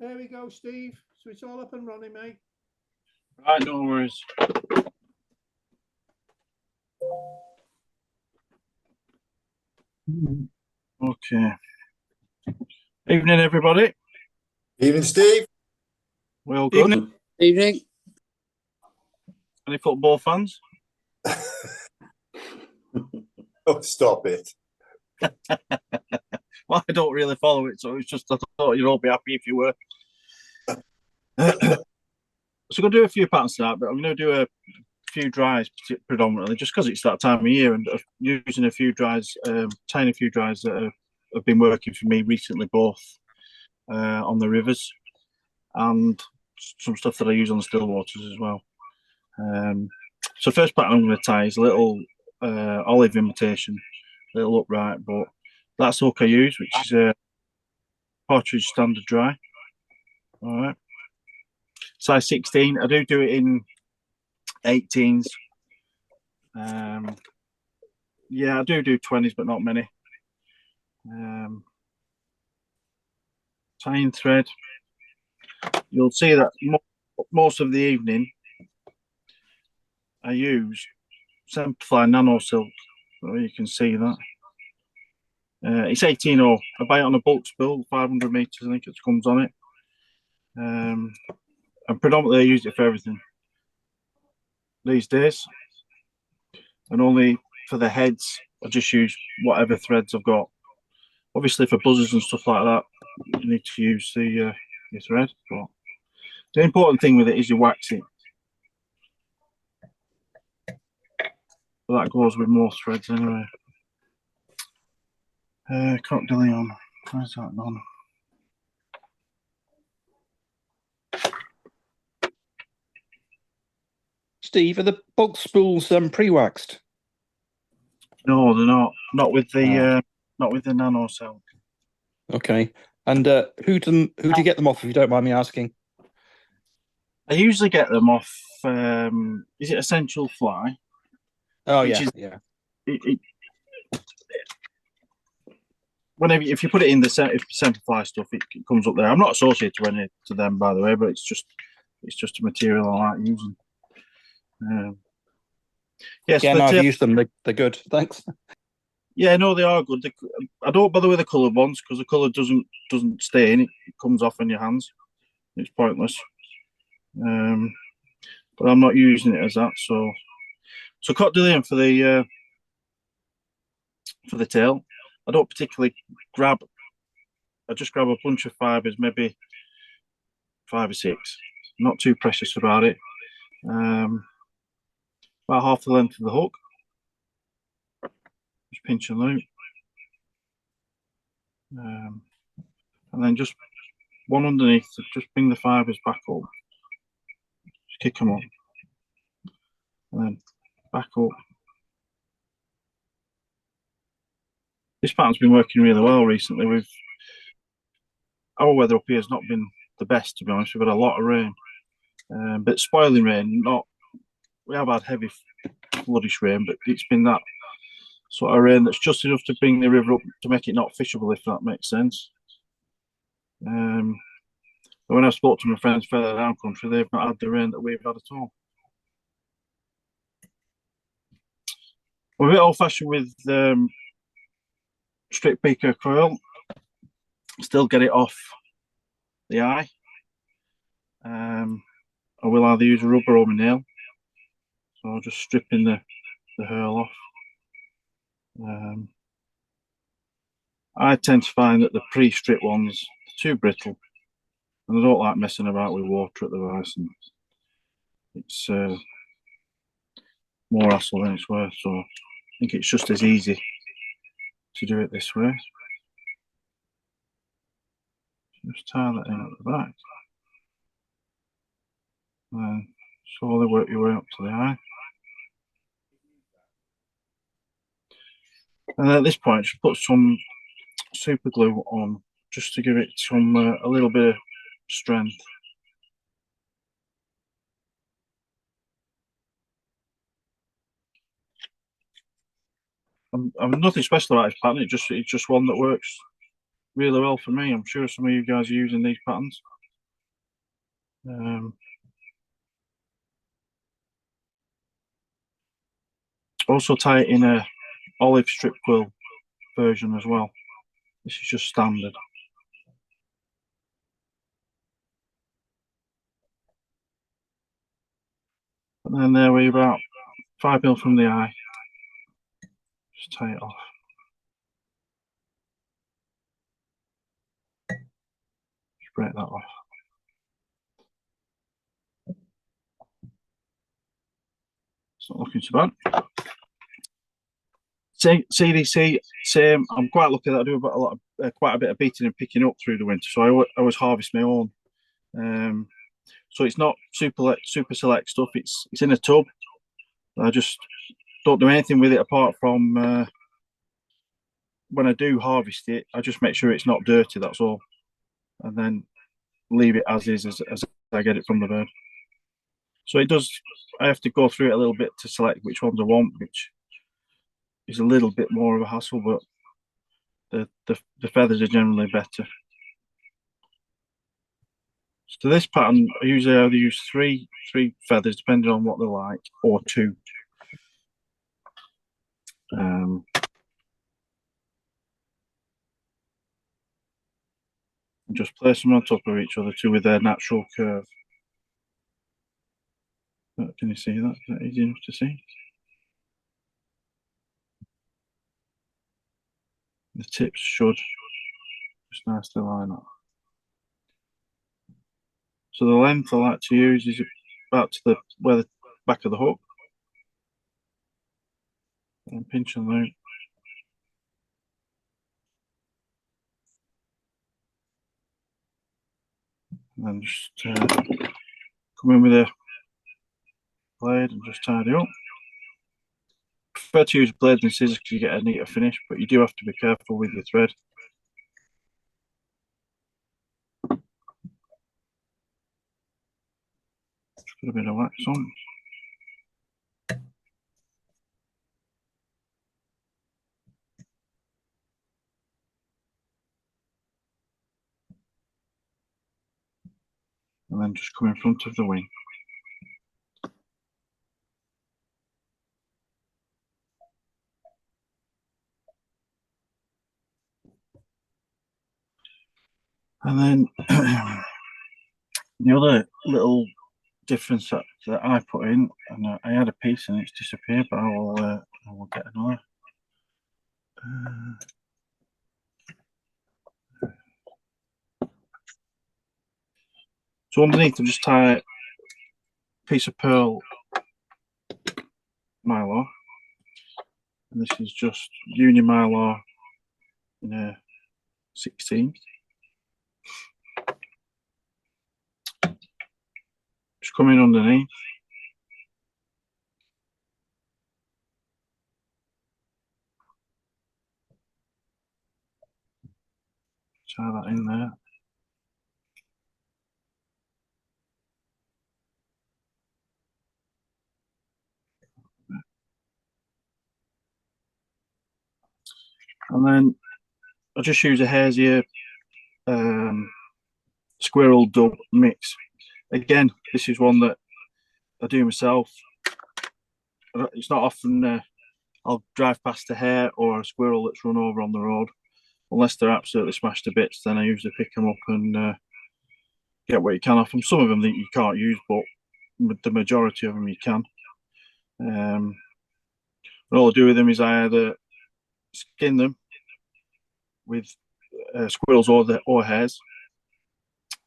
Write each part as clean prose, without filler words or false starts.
There we go, Steve. So it's all up and running, mate. Right, no worries. Okay. Evening, everybody. Evening, Steve. We all good? Evening. Any football fans? Oh, stop it. Well, I don't really follow it, so it's just I thought you'd all be happy if you were. So I'm going to do a few patterns tonight, but I'm going to do a few dries predominantly, just because it's that time of year, and using a few dries, tiny few dries that have been working for me recently, both on the rivers and some stuff that I use on the still waters as well. So first pattern I'm going to tie is a little olive imitation, a little upright, but that's hook I use, which is a partridge standard dry. All right. Size 16. I do it in 18s. Yeah, I do 20s, but not many. Tying thread. You'll see that most of the evening I use Simplify Nano Silk. So you can see that. It's 18.0. I buy it on a bulk spool, 500 meters, I think it comes on it. And predominantly I use it for everything these days. And only for the heads, I just use whatever threads I've got. Obviously, for buzzers and stuff like that, you need to use the your thread. But the important thing with it is you wax it. But that goes with more threads anyway. Croc de Leon. Where's that gone? Steve, are the bulk spools pre-waxed? No, they're not. Not with the nano silk. Okay. And who do you get them off, if you don't mind me asking? I usually get them off. Is it Essential Fly? Oh yeah. Whenever if you put it in the Simplify stuff, it comes up there. I'm not associated to them, by the way, but it's just a material I like using. Yes, yeah, no, I've used them. They're good. Thanks. Yeah, no, they are good. I don't bother with the coloured ones because the colour doesn't stay in. It comes off in your hands. It's pointless. But I'm not using it as that. So Cote de Lion for the tail. I don't particularly grab. I just grab a bunch of fibres, maybe 5 or 6. Not too precious about it. About half the length of the hook. Just pinch and loop. And then just one underneath to just bring the fibres back up. Just kick them up. And then back up. This pattern's been working really well recently. Our weather up here has not been the best, to be honest. We've had a lot of rain. But spoiling rain, we have had heavy floodish rain, but it's been that sort of rain that's just enough to bring the river up to make it not fishable, if that makes sense. When I spoke to my friends further down country, they've not had the rain that we've had at all. We're a bit old-fashioned with strip pico coil. Still get it off the eye. I will either use a rubber or my nail. So I'm just stripping the hurl off. I tend to find that the pre-strip ones are too brittle, and I don't like messing about with water at the Davisons. It's more hassle than it's worth, so I think it's just as easy to do it this way. Just tie that in at the back, and then slowly work your way up to the eye. And at this point, just put some super glue on, just to give it some a little bit of strength. I'm nothing special about this pattern. It's just one that works really well for me. I'm sure some of you guys are using these patterns. Also tie it in a olive strip quill version as well. This is just standard. And then there we're about 5mm from the eye. Just tie it off. Just break that off. It's not looking so bad. CDC, same. I'm quite lucky that I do quite a bit of beating and picking up through the winter, so I always harvest my own. So it's not super select stuff. It's in a tub. I just don't do anything with it apart from when I do harvest it. I just make sure it's not dirty. That's all, and then leave it as is as I get it from the bird. So it does. I have to go through it a little bit to select which ones I want, which is a little bit more of a hassle, but the feathers are generally better. So this pattern, I usually either use three feathers, depending on what they like, or 2. And just place them on top of each other too with their natural curve. Can you see that? Is that easy enough to see? The tips should just nicely line up. So the length I like to use is about to where the back of the hook, and pinch on there. And then just come in with a blade and just tidy up. I prefer to use blades and scissors because you get a neater finish, but you do have to be careful with your thread. Just put a bit of wax on. And then just come in front of the wing. And then the other little difference that I put in, and I had a piece and it's disappeared, but I will get another. So underneath, I just tie a piece of pearl mylar, and this is just Union mylar in a 16. Just come in underneath. Tie that in there. And then I just use a hair's-ear squirrel dub mix. Again, this is one that I do myself. It's not often I'll drive past a hare or a squirrel that's run over on the road. Unless they're absolutely smashed to bits, then I usually pick them up and get what you can off them. Some of them that you can't use, but the majority of them you can. And all I do with them is I either skin them with squirrels or hares,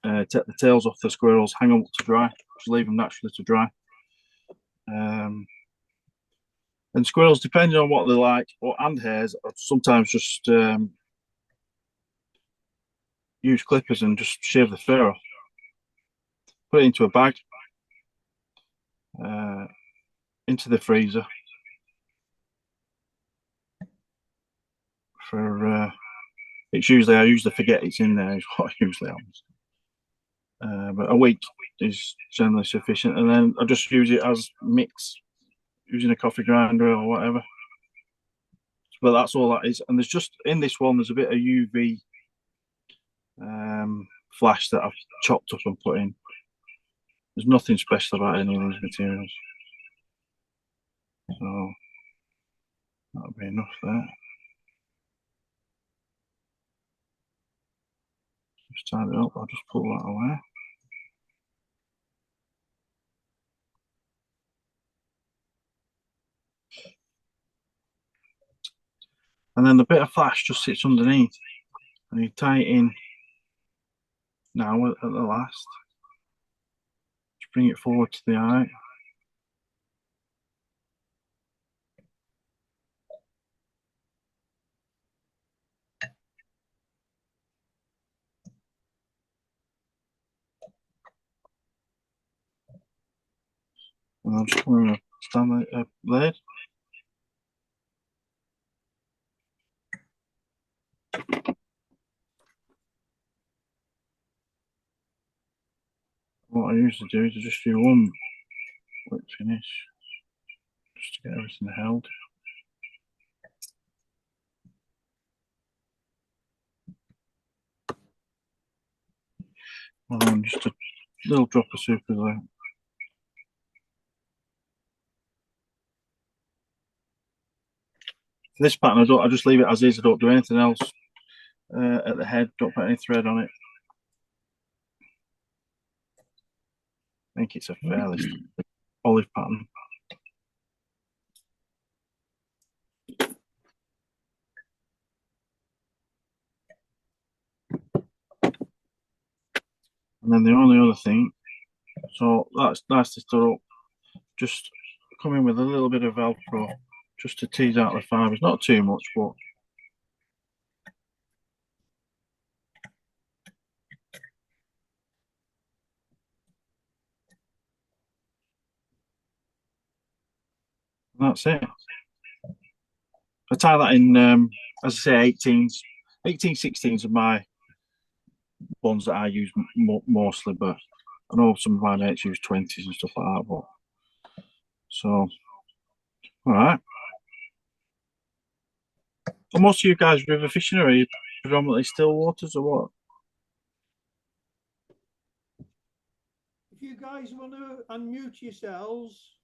take the tails off the squirrels, hang them up to dry, just leave them naturally to dry. And squirrels, depending on what they like, and hares, I sometimes just use clippers and just shave the fur off. Put it into a bag, into the freezer for. It's usually I usually forget it's in there. Is what usually happens. But a week is generally sufficient, and then I just use it as mix, using a coffee grinder or whatever. But that's all that is. And there's just in this one, there's a bit of UV flash that I've chopped up and put in. There's nothing special about any of these materials. So that'll be enough there. Just tie it up, I'll just pull that away. And then the bit of flash just sits underneath. And you tie it in now at the last. Just bring it forward to the eye. And I'm just going to stand the blade. What I usually do is just do one quick finish, just to get everything held. And then just a little drop of super glue. For this pattern, I just leave it as is. I don't do anything else at the head. Don't put any thread on it. I think it's a fairly olive pattern. And then the only other thing, so that's nicely stood up. Just come in with a little bit of Velcro just to tease out the fibres. Not too much, but that's it. I tie that in, as I say, 18s, 16s are my ones that I use mostly, but I know some of my mates use 20s and stuff like that. But so, all right. Are most of you guys river fishing, or are you predominantly still waters, or what? If you guys want to unmute yourselves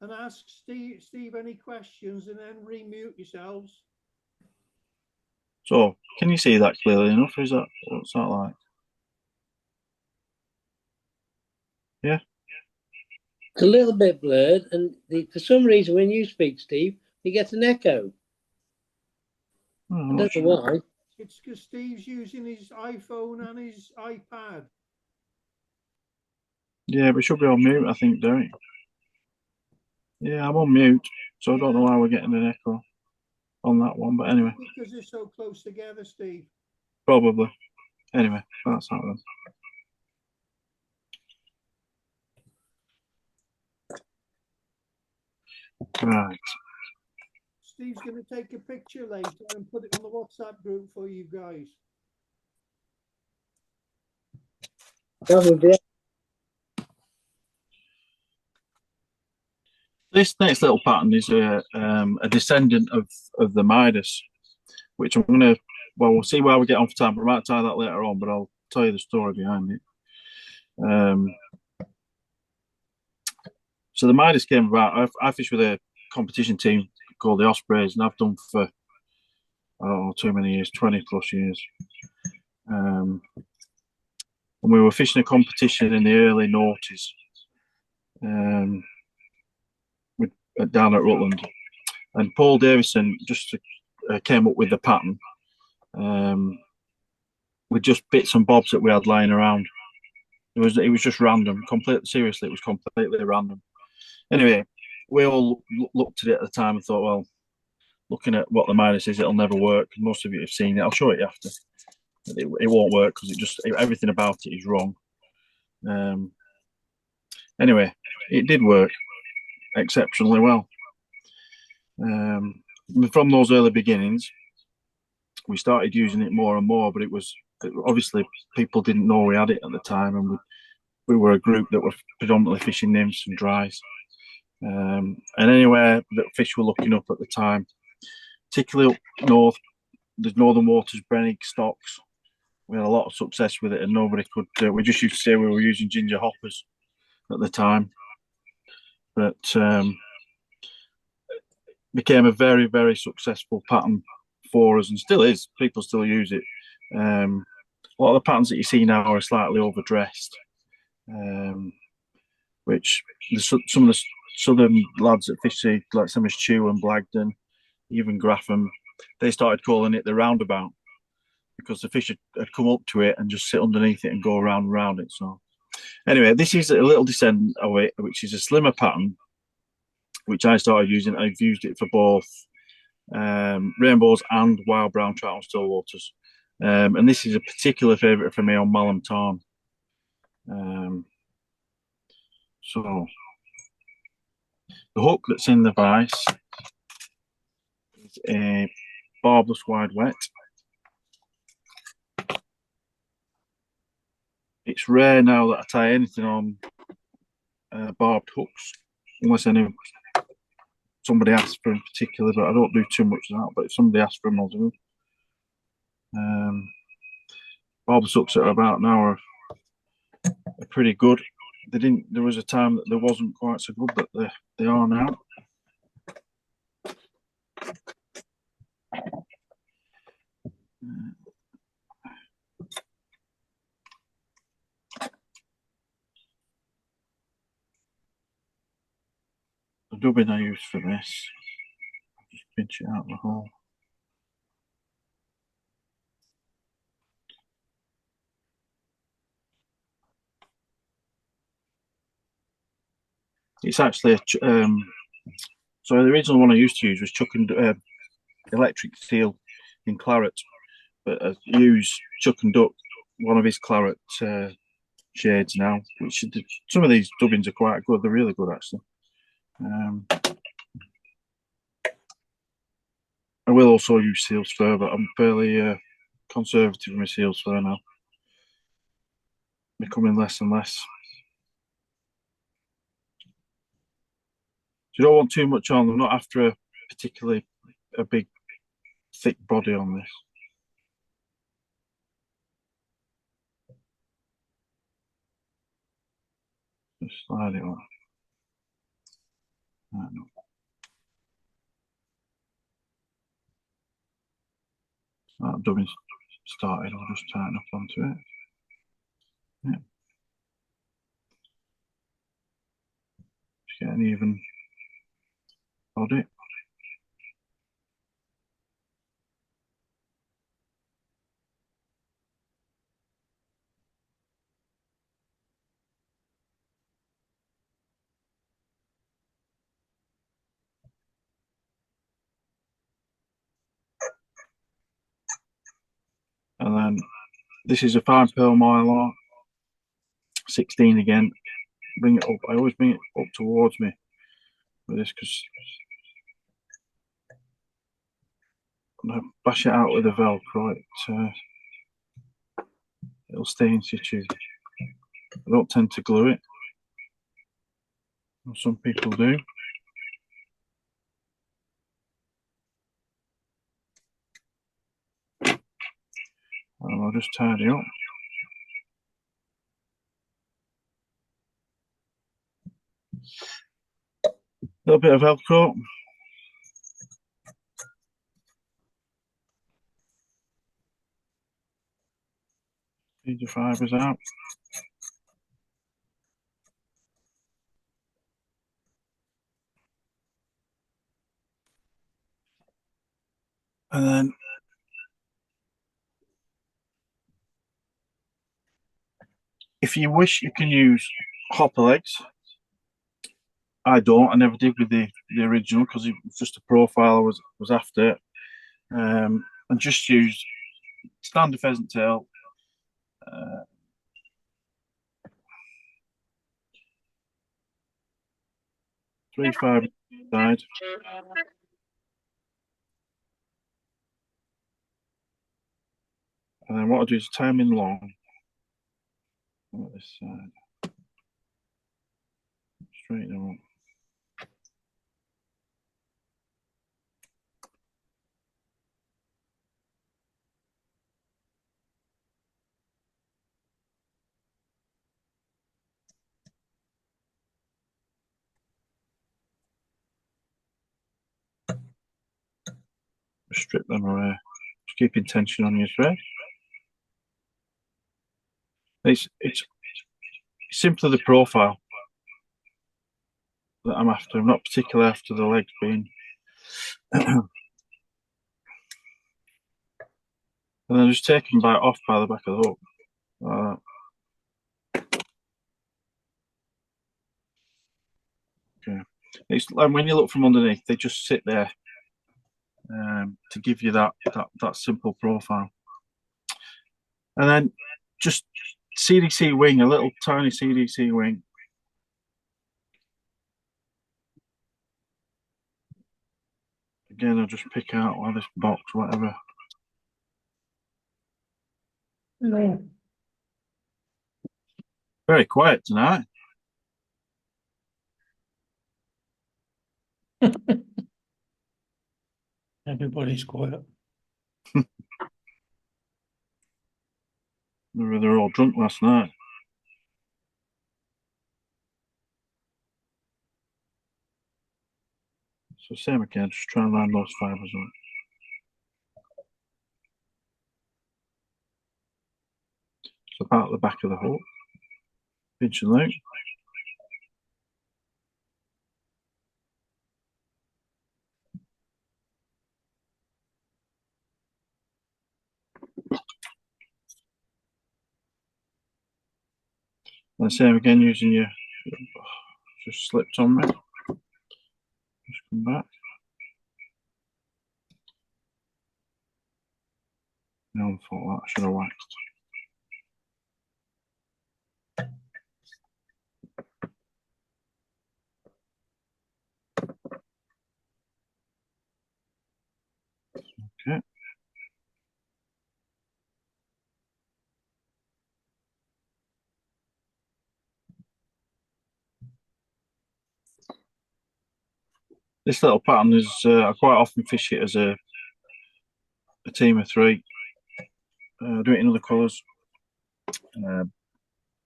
and ask Steve any questions and then remute yourselves. So, can you see that clearly enough? Or is that what's that like? Yeah. It's a little bit blurred, and for some reason, when you speak, Steve, you get an echo. I don't know why. It's because Steve's using his iPhone and his iPad. Yeah, but it should be on mute, I think, Derek. Yeah, I'm on mute, so I don't know why we're getting an echo on that one. But anyway, Because they're so close together, Steve. probably. Anyway, that's that then. Right. Steve's going to take a picture later and put it on the WhatsApp group for you guys. That would be. This next little pattern is a descendant of the Midas, which I'm going to, well, we'll see where we get on for time, but I might tie that later on, but I'll tell you the story behind it. So the Midas came about, I fish with a competition team called the Ospreys, and I've done for, I don't know, too many years, 20 plus years. And we were fishing a competition in the early noughties down at Rutland. And Paul Davison just came up with the pattern with just bits and bobs that we had lying around. It was just random, completely, seriously, it was completely random. Anyway, we all looked at it at the time and thought, well, looking at what the Midas is, it'll never work. Most of you have seen it. I'll show it you after. It won't work because everything about it is wrong. Anyway, it did work exceptionally well. From those early beginnings, we started using it more and more, but obviously people didn't know we had it at the time, and we were a group that were predominantly fishing nymphs and dries. And anywhere that fish were looking up at the time, particularly up north, the northern waters, Brennig, stocks, we had a lot of success with it, and nobody could. We just used to say we were using ginger hoppers at the time, but became a very, very successful pattern for us, and still is. People still use it. A lot of the patterns that you see now are slightly overdressed, which some of the southern lads at Fishy, like some Stew and Blagden, even Graffham, they started calling it the roundabout because the fish had come up to it and just sit underneath it and go around and around it. So anyway, this is a little descent of it, which is a slimmer pattern, which I started using. I've used it for both rainbows and wild brown trout on still waters. And this is a particular favourite for me on Malham Tarn. So the hook that's in the vise is a barbless wide wet. It's rare now that I tie anything on barbed hooks, unless somebody asks for in particular, but I don't do too much of that. But if somebody asks for them, I'll do them. Barbless hooks that are about now are pretty good. There was a time that there wasn't quite so good, but they are now. The dubbing I use for this, just pinch it out the hole. It's actually so the original one I used to use was Chuck and electric steel in Claret, but I use Chuck and Duck, one of his Claret shades now, which some of these dubbings are quite good. They're really good actually. I will also use seals fur, but I'm fairly conservative with my seals fur now. Becoming less and less. So you don't want too much on them, not after a particularly a big thick body on this. Just slide it on. No. That dubbing's started, I'll just tighten up onto it. Yeah. Just get an even body. And then this is a 5 pearl mylar, 16 again. Bring it up. I always bring it up towards me with this because when I bash it out with a Velcro, it'll stay in situ. I don't tend to glue it. Some people do. And I'll just tidy up. A little bit of Velcro. Feed the fibres out. And then if you wish, you can use hopper legs. I don't. I never did with the original because it was just a profile I was after. And just use standard pheasant tail. 3 fibres side. And then what I do is tie them in long on this side. Straighten them up. Just strip them away. Just keeping tension on your thread. It's simply the profile that I'm after. I'm not particularly after the legs being. And then just take them off by the back of the hook. Like that. Okay. It's like when you look from underneath, they just sit there to give you that simple profile. And then just CDC wing, a little tiny CDC wing. Again, I'll just pick out one of this box, whatever. No. Very quiet tonight. Everybody's quiet. They're all drunk last night. So same again, just try and line those fibres up. So about the back of the hook. Pinch and loop. And same again using your just slipped on me. Just come back. No, I thought that I should have waxed. Okay. This little pattern is, I quite often fish it as a team of three. Do it in other colours.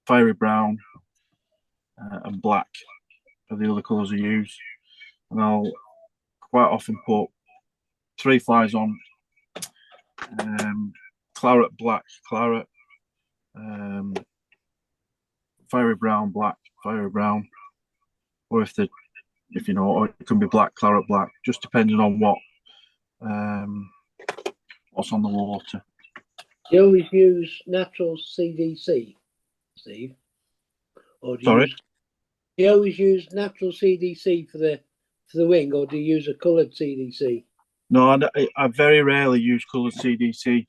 Fiery brown and black are the other colours I use. And I'll quite often put 3 flies on. Claret black, claret. Fiery brown, black, fiery brown. Or if you know, or it can be black, claret black, just depending on what's on the water. Do you always use natural CDC, Steve? Or do Sorry? you always use natural CDC for the wing, or do you use a coloured CDC? No, I very rarely use coloured CDC.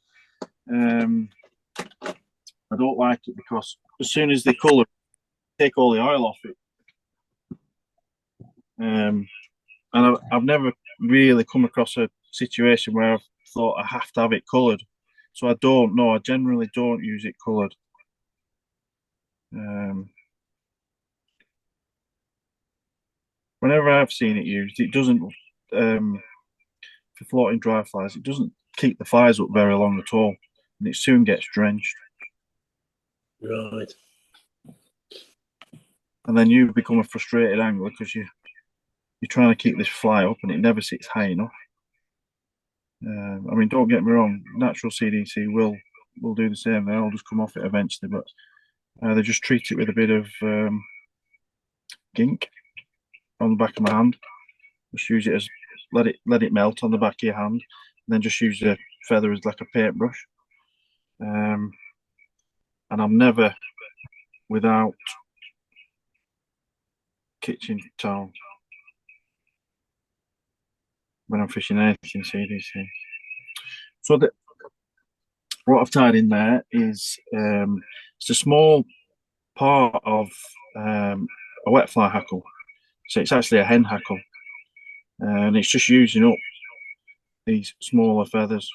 I don't like it because as soon as they colour, take all the oil off it. And I've never really come across a situation where I've thought I have to have it coloured. So I don't know. I generally don't use it coloured. Whenever I've seen it used, it doesn't, for floating dry flies, it doesn't keep the flies up very long at all. And it soon gets drenched. Right. And then you become a frustrated angler because you're trying to keep this fly up and it never sits high enough. I mean, don't get me wrong, natural CDC will do the same. They'll just come off it eventually, but they just treat it with a bit of gink on the back of my hand. Just use it as let it melt on the back of your hand, and then just use the feather as like a paintbrush. And I'm never without kitchen towel when I'm fishing anything CDC. So what I've tied in there is it's a small part of a wet fly hackle. So it's actually a hen hackle. And it's just using up these smaller feathers.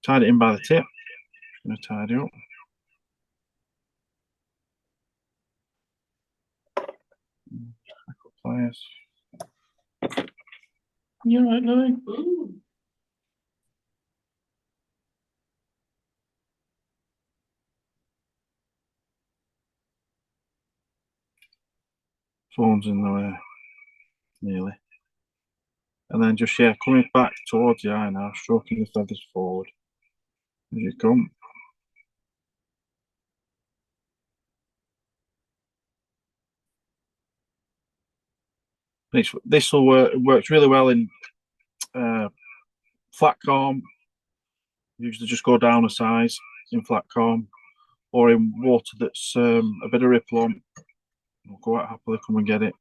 Tied it in by the tip. Just going to tidy up. Hackle pliers. You right, Louis? Phone's in the way, nearly. And then just, yeah, coming back towards the eye now, stroking the feathers forward. As you come. This will works really well in flat comb. Usually just go down a size in flat comb, or in water that's a bit of ripple on. I'll quite happily come and get it.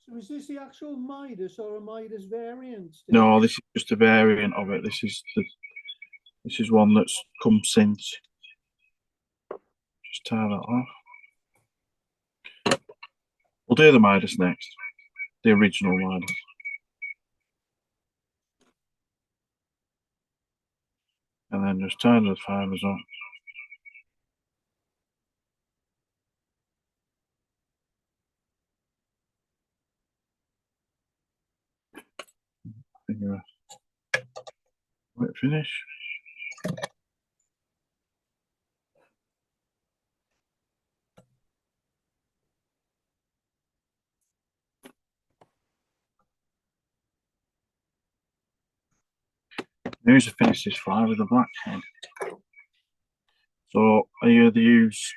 So is this the actual Midas or a Midas variant? Steve? No, this is just a variant of it. This is one that's come since. Just tie that off. We'll do the Midas next, the original Midas. And then just tie the fibers on. Wait, finish. Here's to finish this fly with a black head. So I either use,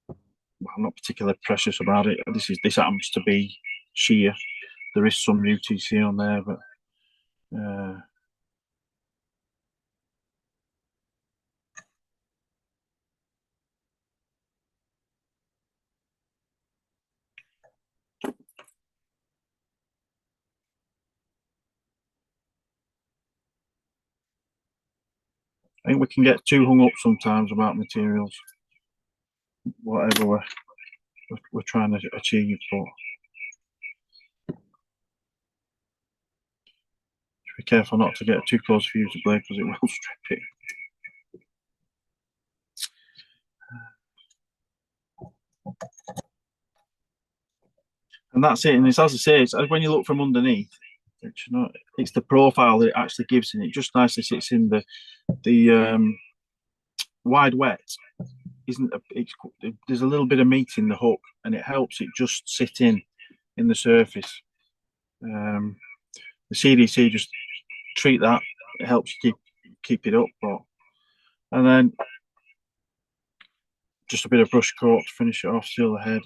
well, I'm not particularly precious about it. This happens to be sheer. There is some UTC on there, but I think we can get too hung up sometimes about materials, whatever we're trying to achieve. But be careful not to get too close for you to blade because it will strip it. And that's it. And it's, as I say, it's when you look from underneath, it's the profile that it actually gives, and it just nicely sits in the wide wet. There's a little bit of meat in the hook, and it helps it just sit in the surface. The CDC just treat that. It helps you keep it up, and then just a bit of brush coat to finish it off, seal the head.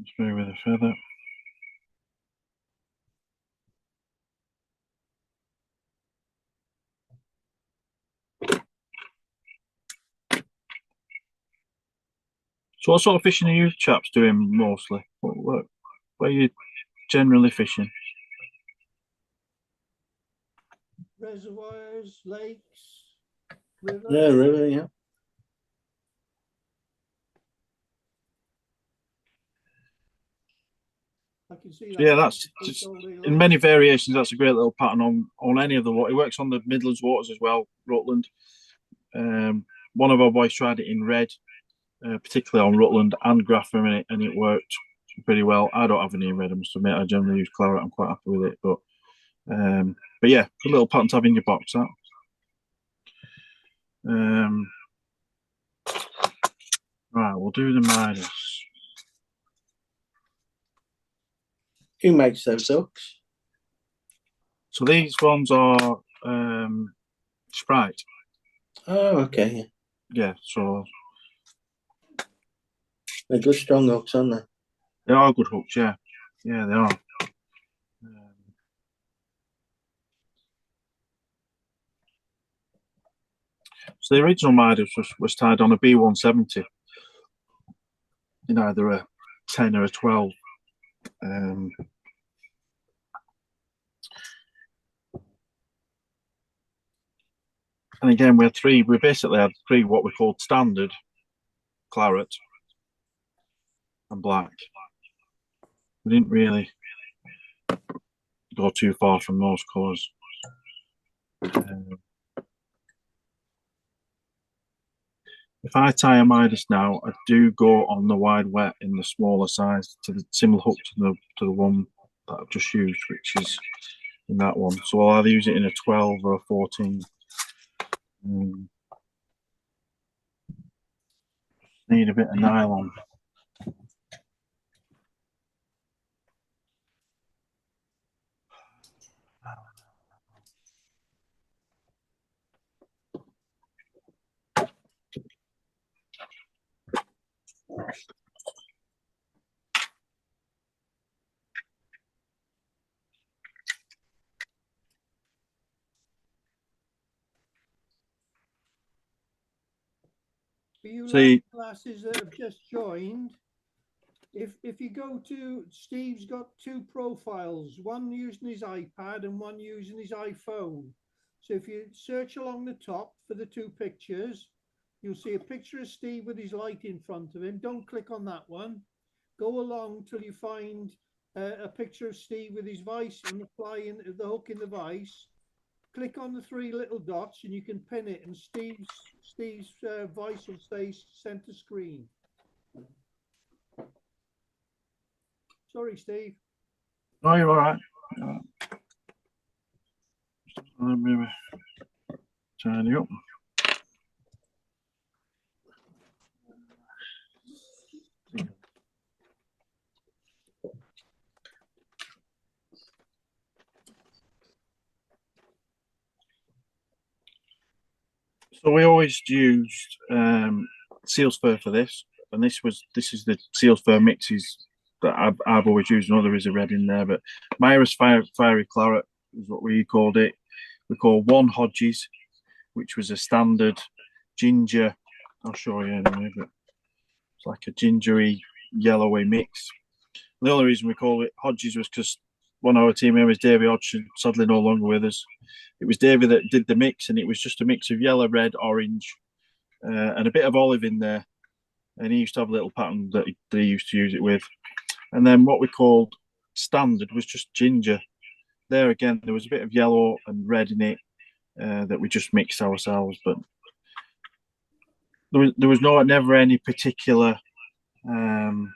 Spray with a feather. So what sort of fishing are you chaps doing mostly? Where are you generally fishing? Reservoirs, lakes, rivers. Yeah, river, yeah. I can see Yeah, that's just, in many variations. That's a great little pattern on any of the water. It works on the Midlands waters as well, Rutland. One of our boys tried it in red, particularly on Rutland and Graffham, and it worked pretty well. I don't have any in red, I must admit. I generally use Claret. I'm quite happy with it, but yeah, good little pattern to have in your box. That. Right, we'll do the Midas. Who makes those ducks? So these ones are Sprite. Oh, okay. Yeah, so They're good strong hooks, aren't they? they are good hooks. Yeah, yeah, they are. So the original Midas was tied on a B170 in either a 10 or a 12. And again, we basically had three what we called standard, claret, and black. We didn't really go too far from those colours. if I tie a Midas now, I do go on the wide wet in the smaller size to the similar hook to the one that I've just used, which is in that one. So I'll either use it in a 12 or a 14. Need a bit of nylon. For you See, classes that have just joined, if you go to Steve's got two profiles, one using his iPad and one using his iPhone. So if you search along the top for the two pictures, you'll see a picture of Steve with his light in front of him. Don't click on that one. Go along till you find a picture of Steve with his vice and the hook in the vice. Click on the three little dots and you can pin it, and Steve's vice will stay center screen. Sorry, Steve. oh, you're all right. Let me turn you up. So we always used seal's fur for this, and this is the seal's fur mixes that I've always used. Another is a red in there, but Myra's fiery claret is what we called it. We call one Hodges, which was a standard ginger. I'll show you anyway, but it's like a gingery yellowy mix. The only reason we call it Hodges was because one of our team members, Davy Hodgson, sadly no longer with us. It was Davy that did the mix, and it was just a mix of yellow, red, orange, and a bit of olive in there. And he used to have a little pattern that he used to use it with. And then what we called standard was just ginger. There again, there was a bit of yellow and red in it that we just mixed ourselves. But there was never any particular. You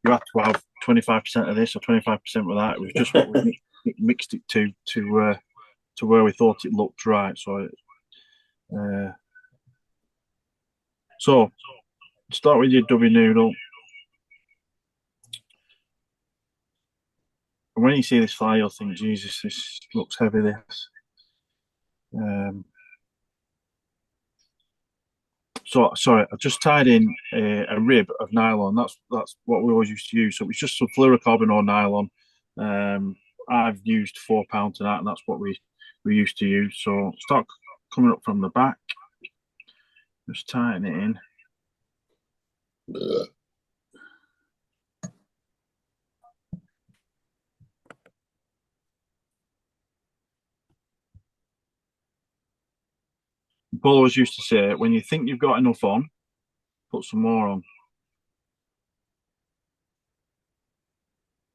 had to have 25% of this or 25% of that. It was just what we mixed it to where we thought it looked right. So start with your dubby noodle. And when you see this fly, you'll think, Jesus, this looks heavy, this. So, sorry, I just tied in a rib of nylon. That's what we always used to use. So it was just some fluorocarbon or nylon. I've used £4 to that, and that's what we used to use. So start coming up from the back. Just tighten it in. Paul always used to say, when you think you've got enough on, put some more on.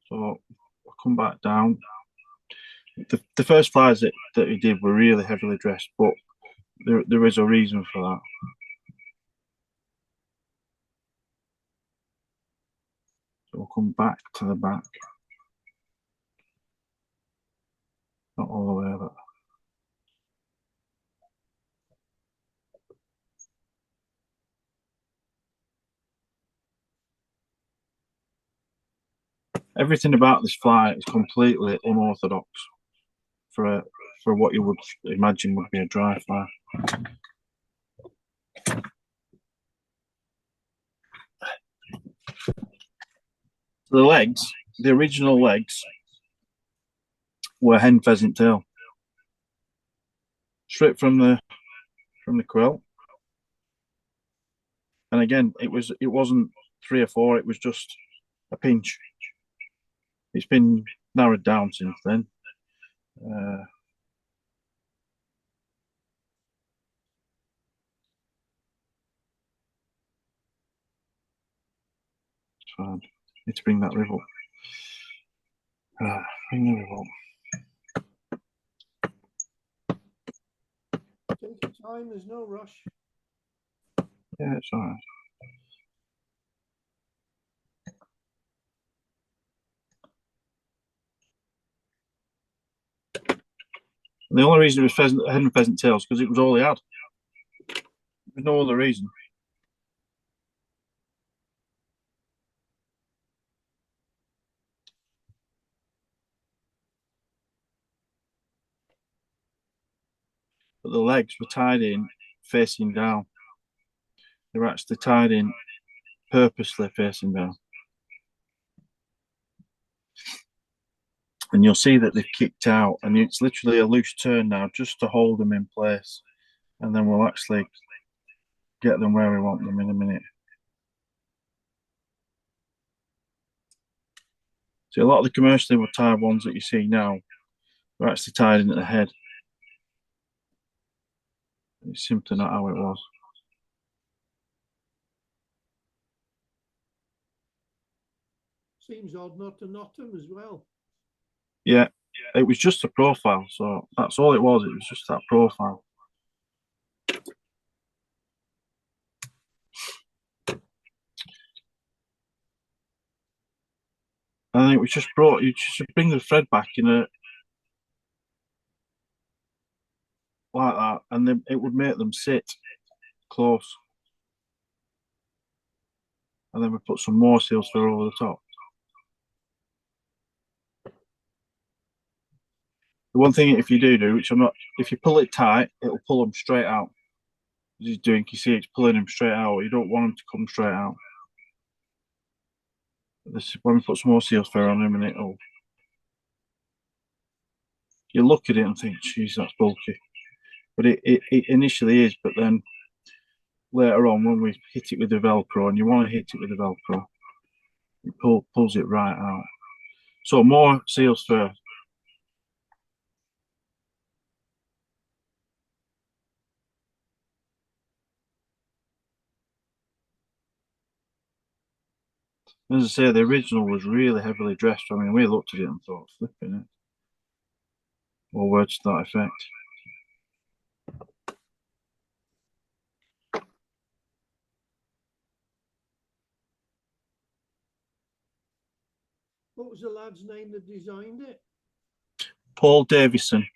So I'll come back down. The first flies that he did were really heavily dressed, but there is a reason for that. So we'll come back to the back. Not all the way, but everything about this fly is completely unorthodox for what you would imagine would be a dry fly. The legs, the original legs, were hen pheasant tail, straight from the quill. And again, it wasn't 3 or 4; it was just a pinch. It's been narrowed down since then. So I need to bring that rib up. Bring the rib up. Take your time, there's no rush. Yeah, it's all right. And the only reason it was head and pheasant tails because it was all he had. There's no other reason. But the legs were tied in facing down. They were actually tied in purposely facing down. And you'll see that they've kicked out, and it's literally a loose turn now just to hold them in place. And then we'll actually get them where we want them in a minute. See, a lot of the commercially tied ones that you see now are actually tied in at the head. It's simply not how it was. Seems odd not to knot them as well. Yeah, it was just a profile, so that's all it was. It was just that profile. I think we just brought you should bring the thread back in a like that, and then it would make them sit close. And then we put some more seals through over the top. The one thing, if you do, which I'm not, if you pull it tight, it'll pull them straight out. As he's doing, you see it's pulling them straight out. You don't want them to come straight out. This, when we put some more seals through on him, and it'll, you look at it and think, geez, that's bulky. But it initially is, but then later on, when we hit it with the Velcro, and you want to hit it with the Velcro, it pulls it right out. So more seals first. As I say, the original was really heavily dressed. I mean, we looked at it and thought, flipping it. Or words to that effect. What was the lad's name that designed it? Paul Davison.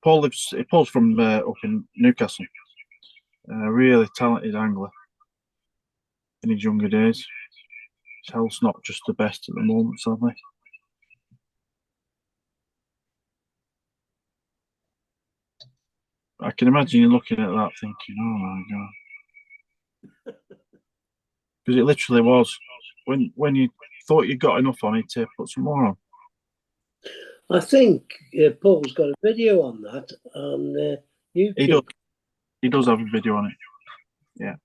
Paul's from up in Newcastle. Really talented angler in his younger days. His health's not just the best at the moment, sadly. I can imagine you looking at that thinking, oh my God. Because it literally was. When you thought you got enough on it to put some more on. I think Paul's got a video on that on YouTube. He does have a video on it. Yeah.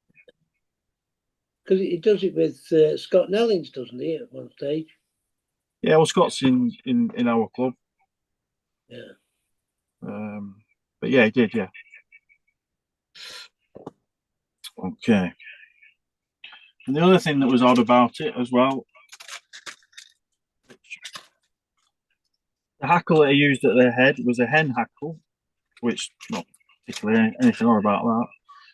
Because he does it with Scott Nellings, doesn't he, at one stage? Yeah, well, Scott's in our club. Yeah. But yeah, he did, yeah. Okay. And the other thing that was odd about it as well, the hackle that he used at their head was a hen hackle, which not particularly anything odd about that.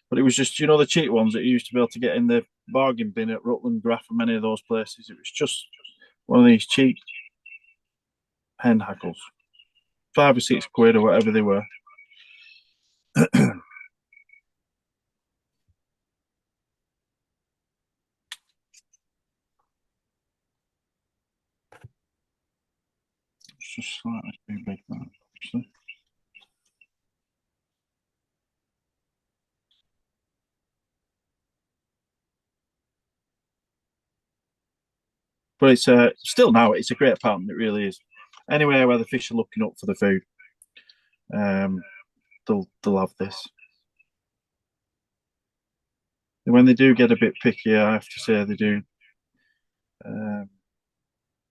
But it was just, you know, the cheap ones that you used to be able to get in the bargain bin at Rutland, Graff, and many of those places. It was just one of these cheap hen hackles, £5 or £6 or whatever they were. It's just slightly too big, that actually. But it's still now it's a great pattern. It really is. Anywhere where the fish are looking up for the food, they'll have this. And when they do get a bit picky, I have to say they do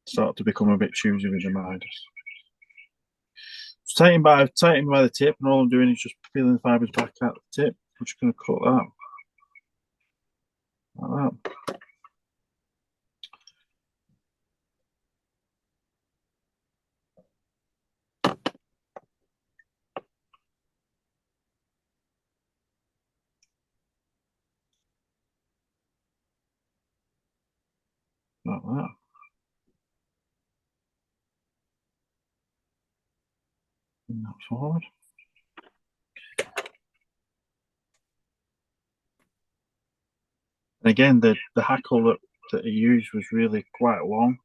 start to become a bit choosy with the Midas. Just tighten by the tip, and all I'm doing is just peeling the fibres back out the tip. I'm just going to cut that like that. Like that. Bring that forward. And again, the hackle that he used was really quite long.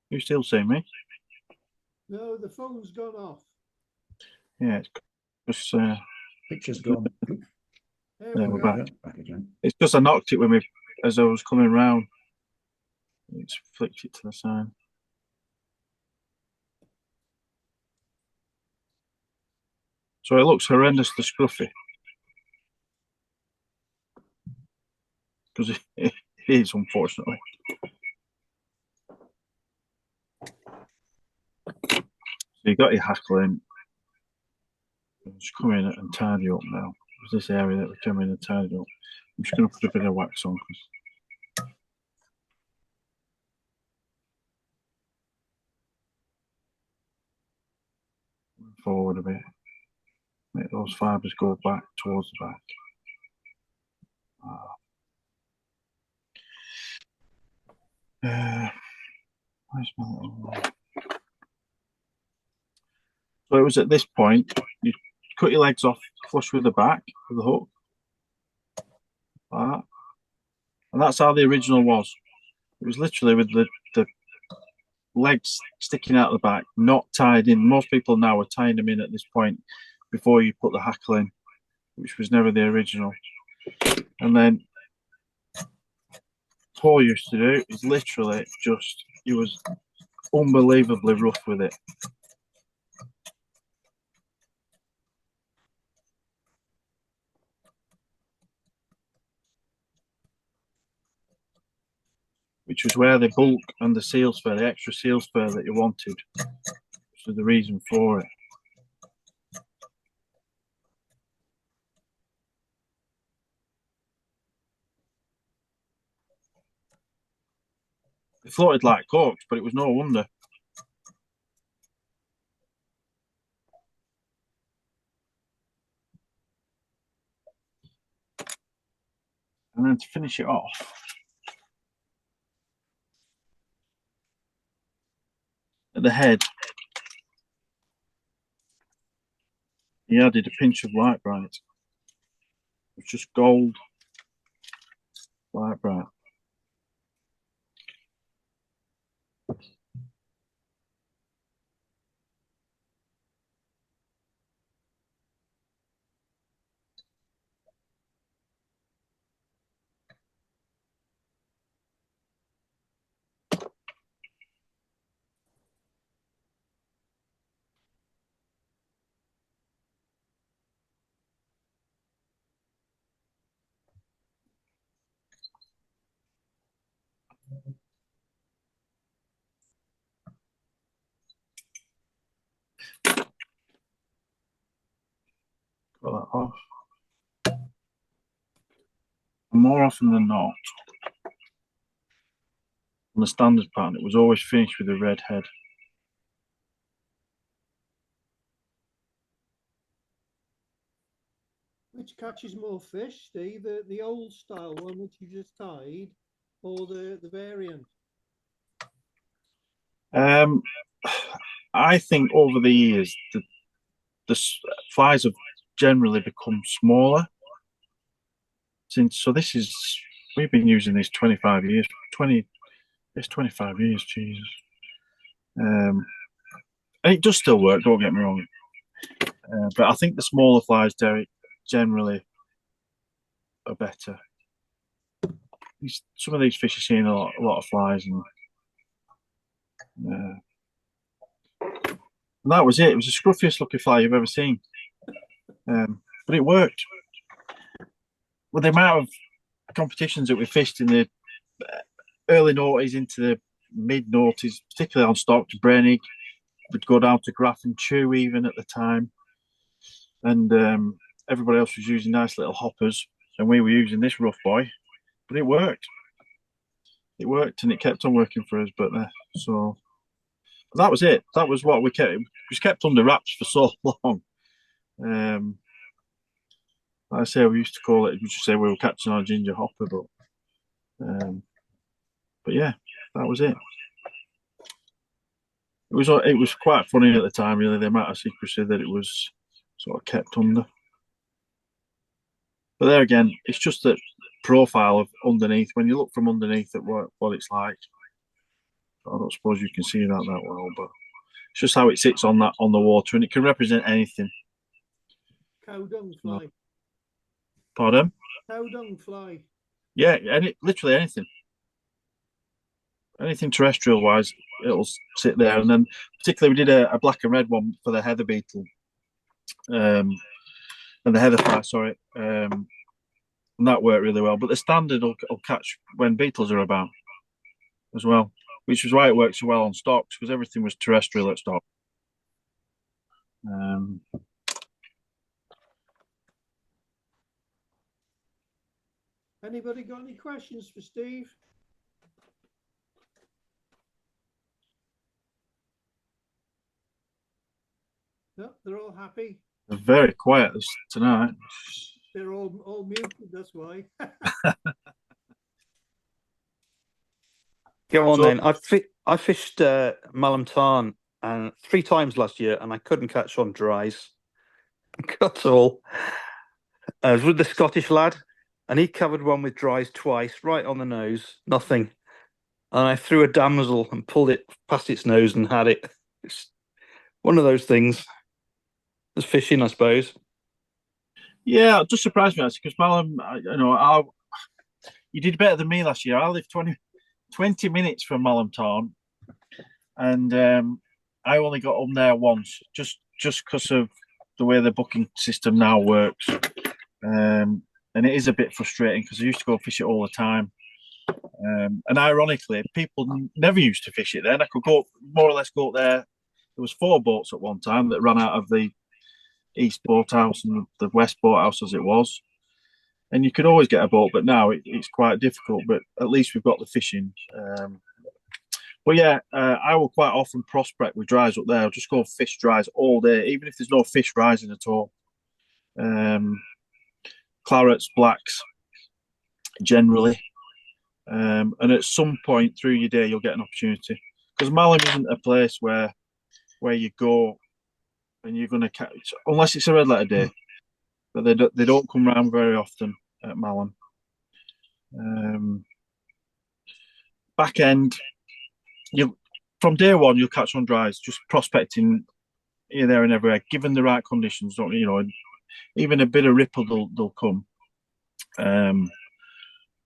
You still see me? No, the phone's gone off. Yeah, it's just Picture's gone. there we're back. Back again. It's just I knocked it with me as I was coming round. It's flicked it to the side. So it looks horrendously scruffy. Because it is, unfortunately. So you got your hackle in. Just come in and tidy up now. There's this area that we come in and tidy up. I'm just going to put a bit of wax on. Forward a bit. Make those fibres go back towards the back. Where's my little... So it was at this point, you cut your legs off flush with the back of the hook. Like that. And that's how the original was. It was literally with the legs sticking out the back, not tied in. Most people now are tying them in at this point before you put the hackle in, which was never the original. And then Paul used to do is literally just, he was unbelievably rough with it. Which was where the bulk and the seals fur, the extra seals fur that you wanted, which was the reason for it. It floated like corks, but it was no wonder. And then to finish it off, at the head, he added a pinch of light bright. It was just gold light bright. Got that off. And more often than not, on the standard pattern, it was always finished with a red head. Which catches more fish, Steve? The old style one which you just tied, or the variant? I think over the years, the flies have generally become smaller. So this is, we've been using this 25 years, it's 25 years, Jesus. And it does still work, don't get me wrong. But I think the smaller flies, Derek, generally are better. Some of these fish are seeing a lot of flies, and that was it. It was the scruffiest looking fly you've ever seen. But it worked. With the amount of competitions that we fished in the early noughties into the mid noughties, particularly on stock to Brennig, would go down to Graph and Chew even at the time, and everybody else was using nice little hoppers, and we were using this rough boy, but it worked. It worked, and it kept on working for us. But so that was it. That was what we kept under wraps for so long. Like I say, we used to call it. We just say we were catching our ginger hopper, but yeah, that was it. It was quite funny at the time, really, the amount of secrecy that it was sort of kept under. But there again, it's just the profile of underneath. When you look from underneath at what it's like, I don't suppose you can see that well, but it's just how it sits on the water, and it can represent anything. Cow dung fly. Pardon? Cow dung fly. Yeah, literally anything. Anything terrestrial wise, it'll sit there. And then particularly we did a black and red one for the heather beetle. And the heather fly, sorry. And that worked really well. But the standard will catch when beetles are about as well, which is why it works so well on stocks, because everything was terrestrial at stock. Anybody got any questions for Steve? No, they're all happy. They're very quiet tonight. They're all muted, that's why. Go on then. I fished Malham Tarn 3 times last year, and I couldn't catch on dries at all. I was with the Scottish lad, and he covered one with dries twice, right on the nose, nothing. And I threw a damsel and pulled it past its nose and had it. It's one of those things. It's fishing, I suppose. Yeah, it just surprised me actually, because Malham, you did better than me last year. I lived 20 minutes from Malham Tarn, and I only got up there once, just because of the way the booking system now works. And it is a bit frustrating because I used to go fish it all the time. And ironically, people never used to fish it then. I could go more or less go up there. There was 4 boats at one time that ran out of the East Boathouse and the West Boathouse as it was. And you could always get a boat, but now it's quite difficult. But at least we've got the fishing. But yeah, I will quite often prospect with dries up there. I'll just go fish dries all day, even if there's no fish rising at all. Clarets, blacks, generally. And at some point through your day, you'll get an opportunity. Because Malham isn't a place where you go and you're going to catch, unless it's a red letter day. But they don't come around very often at Malham. Back end, from day one you'll catch on dries, just prospecting here, there, and everywhere, given the right conditions. Don't you know? Even a bit of ripple, they'll come.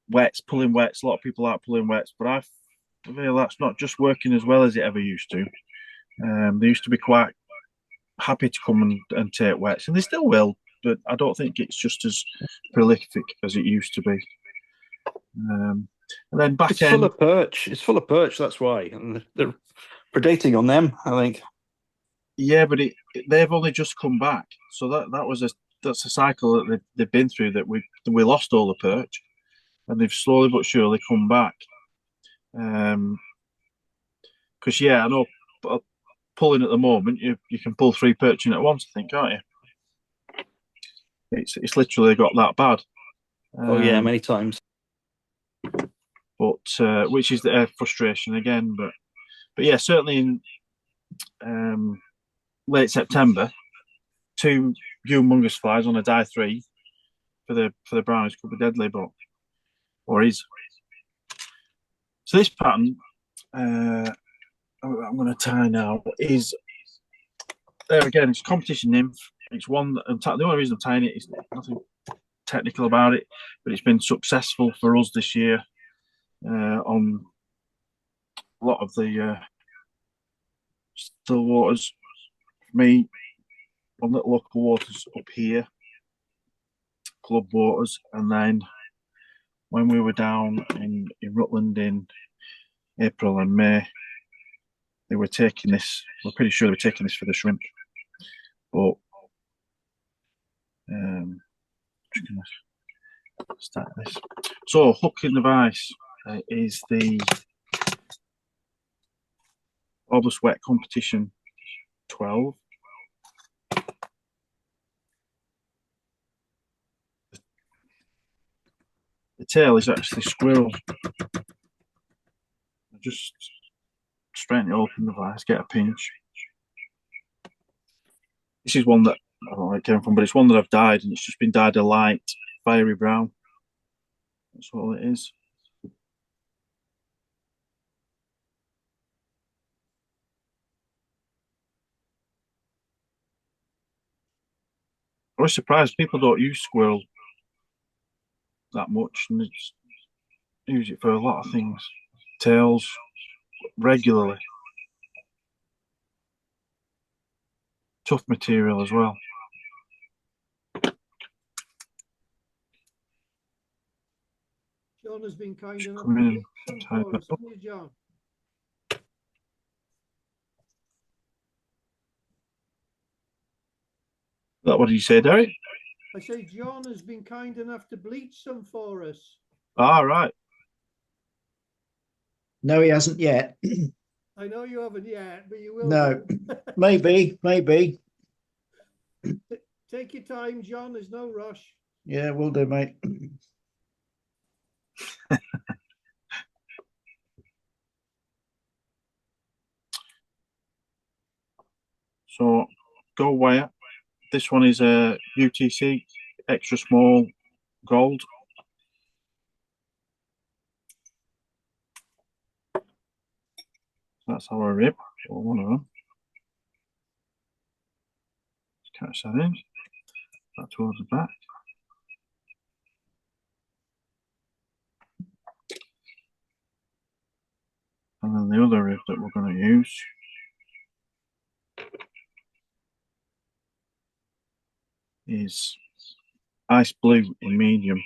Wets, pulling wets. A lot of people like pulling wets, but I feel that's not just working as well as it ever used to. They used to be quite happy to come and take wets, and they still will. But I don't think it's just as prolific as it used to be. And then back It's end, full of perch. It's full of perch. That's why, and they're predating on them, I think. yeah, but they've only just come back. So that's a cycle that they've been through. That we lost all the perch, and they've slowly but surely come back. Because I know pulling at the moment, you can pull 3 perch in at once, I think, can't you? It's literally got that bad. Oh yeah, many times. But which is the frustration again. But yeah, certainly in late September, 2 humongous flies on a die 3 for the brownies could be deadly, or is. So this pattern, I'm going to tie now, is there again. It's competition nymph. It's one. The only reason I'm tying it is nothing technical about it, but it's been successful for us this year on a lot of the still waters. For me, on little local waters up here, club waters, and then when we were down in Rutland in April and May, they were taking this. We're pretty sure they were taking this for the shrimp, but just gonna start this. So hook in the vice is the Obvious Wet Competition 12. The tail is actually squirrel. Just straighten it open the vice, get a pinch. This is one that I don't know where it came from, but it's one that I've dyed, and it's just been dyed a light fiery brown. That's all it is. I was surprised people don't use squirrel that much, and it's use it for a lot of things. Tails regularly. Tough material as well. John has been kind enough come in to and some tie for that us, up. hasn't he, John? What did you say, Derek? I say John has been kind enough to bleach some for us. Ah, right. No, he hasn't yet. I know you haven't yet, but you will. No, do. maybe. Take your time, John. There's no rush. Yeah, we'll do, mate. So go wire. This one is a UTC extra small gold. That's our rib, or one of them. Catch that in. That towards the back. And then the other rib that we're going to use is ice blue in medium.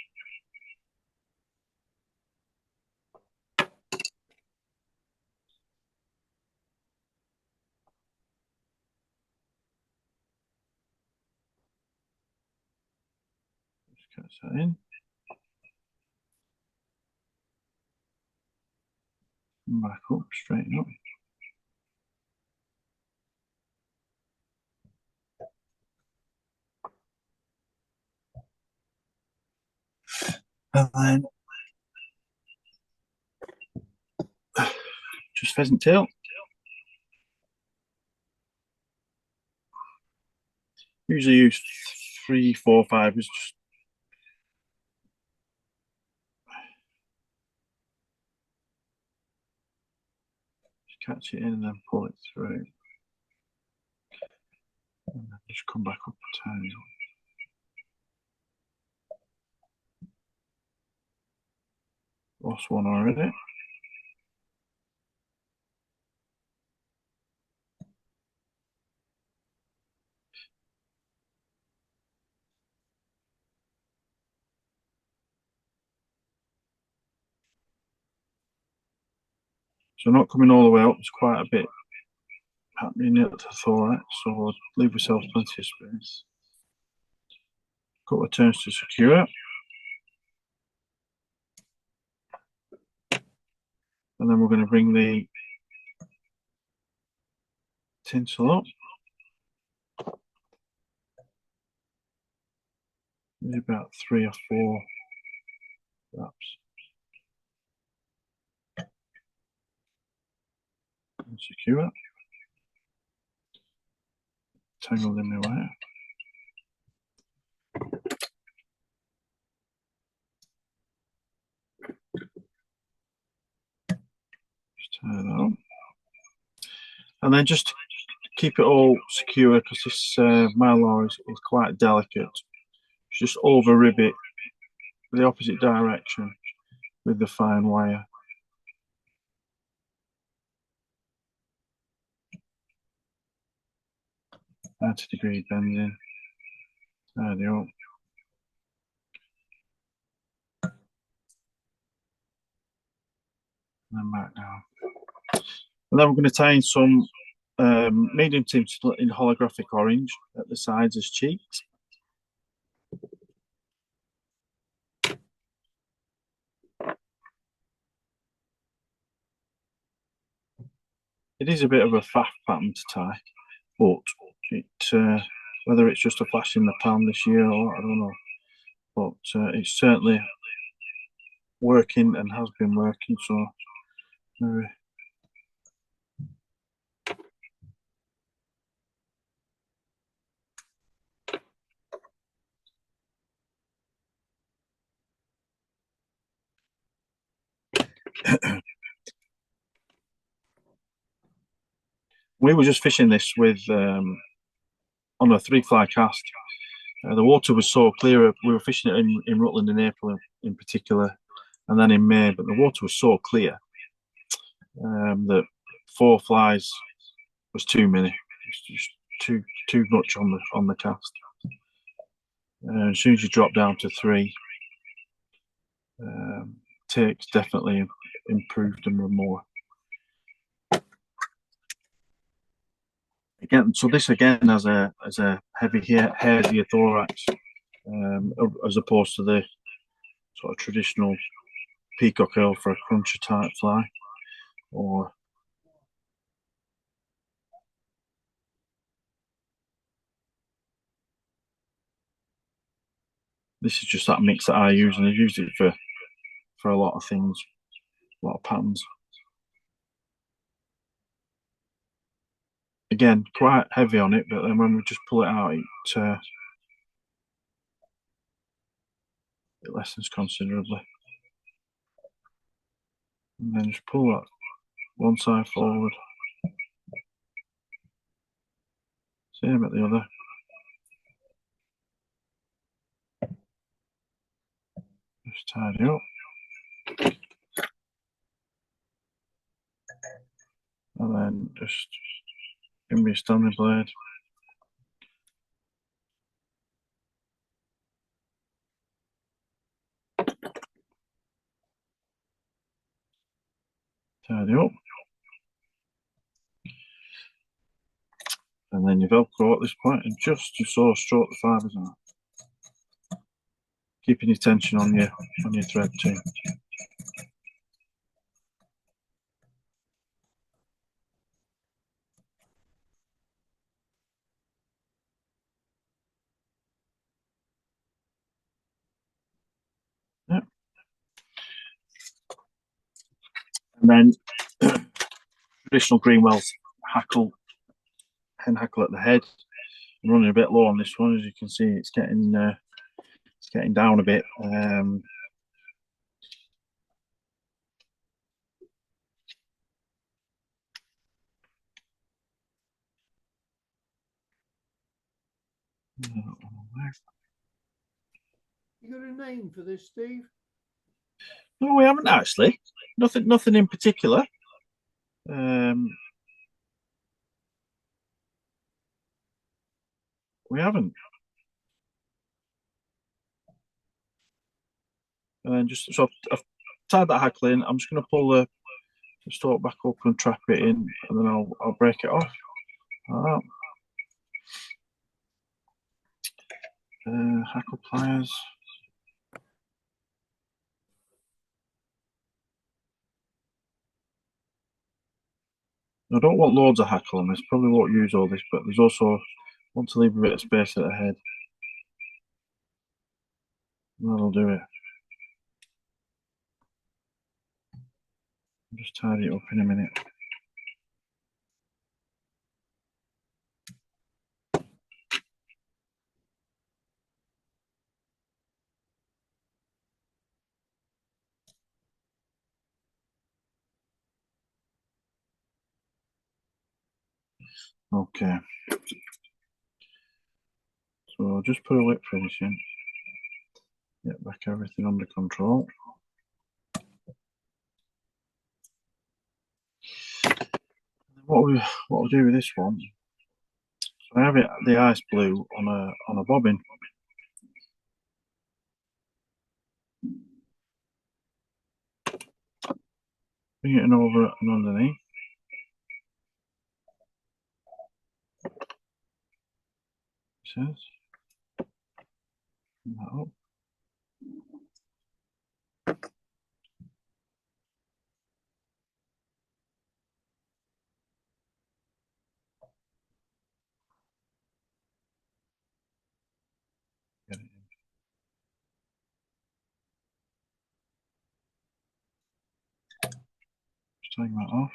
Just catch that in. And back up, straighten up. And then just pheasant tail. Usually use 3, 4 fibers. Just catch it in and then pull it through. And then just come back up a tiny. Lost one already. So not coming all the way up, there's quite a bit happening at the thorax, so leave yourself plenty of space. Couple of turns to secure it. And then we're going to bring the tinsel up. Maybe about 3 or 4 wraps. And secure it. Tangled in my wire. Just tie that on. And then just keep it all secure because this mylar is quite delicate. Just over rib it the opposite direction with the fine wire. 90-degree bending. There they are. And then back down. And then we're going to tie in some medium tints in holographic orange at the sides as cheeks. It is a bit of a faff pattern to tie, but whether it's just a flash in the pan this year or I don't know, but it's certainly working and has been working. So maybe. We were just fishing this with on a 3-fly cast. The water was so clear. We were fishing it in Rutland in April in particular, and then in May. But the water was so clear that 4 flies was too many. It's just too much on the cast. As soon as you drop down to 3, takes definitely improved and were more. Again, so this again has a heavy hairier thorax, as opposed to the sort of traditional peacock herl for a cruncher type fly, or this is just that mix that I use, and I use it for a lot of things, a lot of patterns. Again, quite heavy on it, but then when we just pull it out, it lessens considerably. And then just pull that one side forward. Same at the other. Just tidy up. And then just give me a Stanley blade. Tidy up. And then you Velcro at this point and just sort of stroke the fibres out. Keeping your tension on your thread too. Yeah. And then traditional Greenwell's hackle, hen hackle at the head. I'm running a bit low on this one, as you can see. It's getting down a bit. You got a name for this, Steve? No, we haven't actually. Nothing in particular. We haven't. And then just so I've tied that hackle in. I'm just going to pull the stalk back up and trap it in, and then I'll break it off. Like that. Hackle pliers. I don't want loads of hackle on this. Probably won't use all this, but there's also want to leave a bit of space at the head. And that'll do it. I'll just tidy it up in a minute. Okay. So I'll just put a lip finish in. Get back everything under control. What we'll do with this one, so I have it the ice blue on a bobbin. Bring it in over and underneath. says. No. Get it in. Just take that off.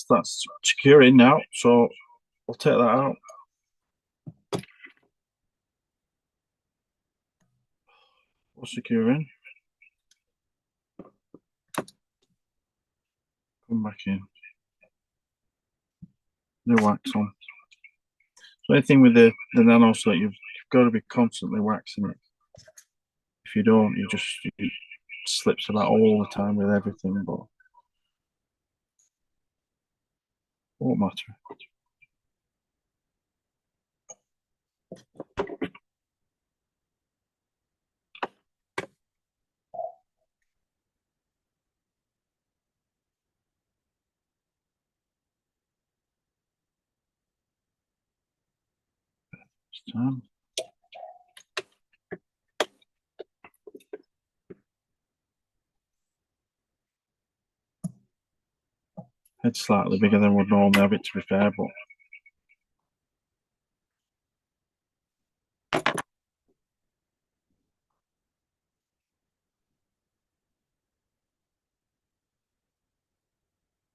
That's securing now, so I'll take that out. We'll secure in. Come back in. No wax on. So anything with the nano set, you've got to be constantly waxing it. If you don't, it slips about all the time with everything, but won't matter. It's time. Head's slightly bigger than we'd normally have it, to be fair, but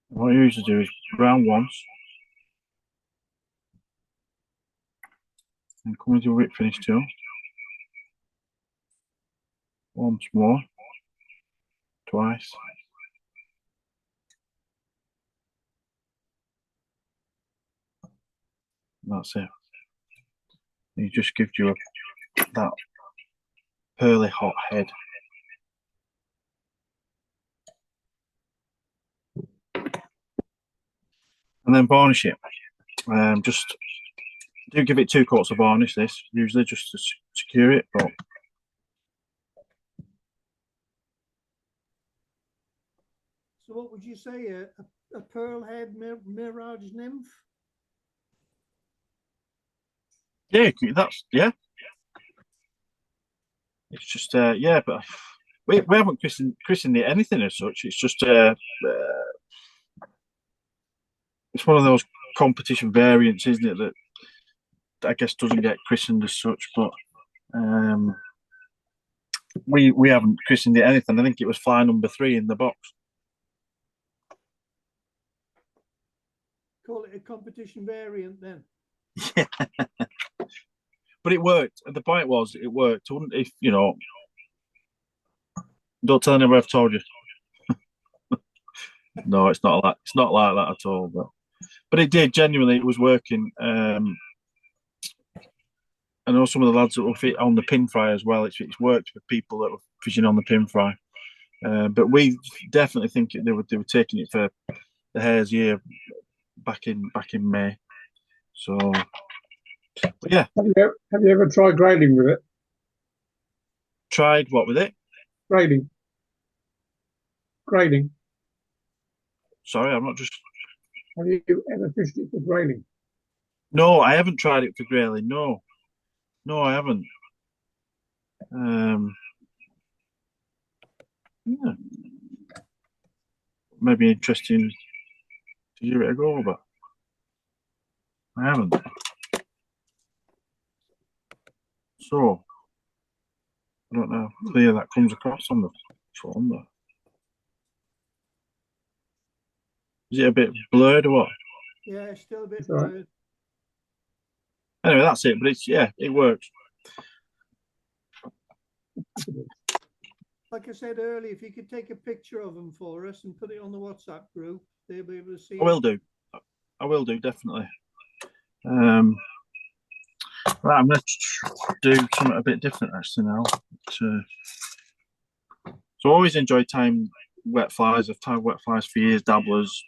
what I usually do is round once and come with your whip finish tool. Once more, twice. And that's it. It just gives you that pearly hot head. And then varnish it. Just do give it 2 coats of varnish, this, usually just to secure it, but So what would you say, a pearl head mirage nymph? yeah, yeah. It's just yeah, but we haven't christened it anything as such. It's just it's one of those competition variants, isn't it, that I guess doesn't get christened as such, but we haven't christened it anything. I think it was fly number 3 in the box. Call it a competition variant then. Yeah. But it worked. The point was, it worked. If you know, don't tell anyone I've told you. No, it's not like that at all. But it did genuinely. It was working. I know some of the lads that will fit on the pin fry as well. It's worked for people that were fishing on the pin fry. But we definitely think they were taking it for the hares year back in May. So, but yeah. Have you ever tried grading with it? Tried what with it? Grading. Sorry, I'm not just. Have you ever fished it for grading? No, I haven't tried it for grayling. No, I haven't. Yeah, maybe interesting to give it a go, but I haven't. So I don't know how clear that comes across on the phone, but is it a bit blurred or what? Yeah, it's still a bit It's all right. blurred. Anyway, that's it. But it works. Like I said earlier, if you could take a picture of them for us and put it on the WhatsApp group, they'll be able to see I will it. do. I will do, definitely. Right, I'm going to do something a bit different actually now. So I always enjoy tying wet flies. I've tied wet flies for years, dabblers,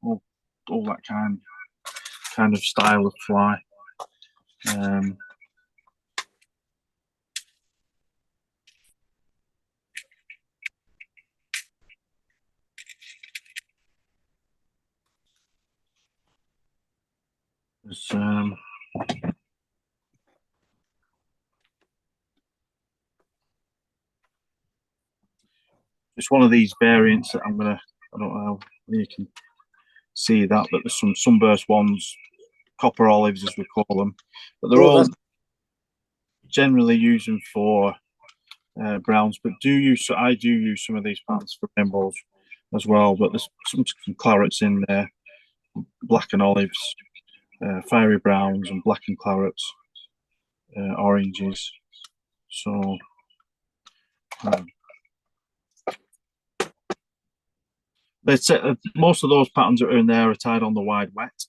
all that kind. kind of style of fly. It's one of these variants that I don't know how you can see that, but there's some sunburst ones, copper olives as we call them, but they're all generally used them for browns, but I do use some of these patterns for rainbows as well, but there's some clarets in there, black and olives, fiery browns and black and clarets, oranges. So most of those patterns that are in there are tied on the wide wet.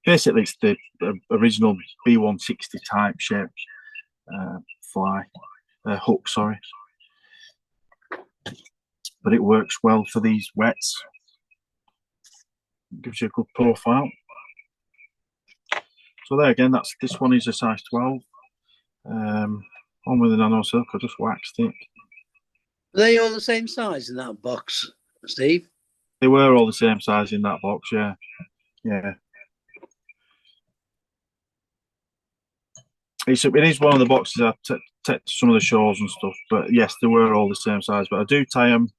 Basically, it's the original B160 type shape fly hook, sorry, but it works well for these wets. It gives you a good profile. So there again, this one is a size 12. On with the nano silk. I just waxed it. Are they all the same size in that box, Steve? They were all the same size in that box, yeah. Yeah. It is one of the boxes I take to some of the shows and stuff, but yes, they were all the same size. But I do tie them.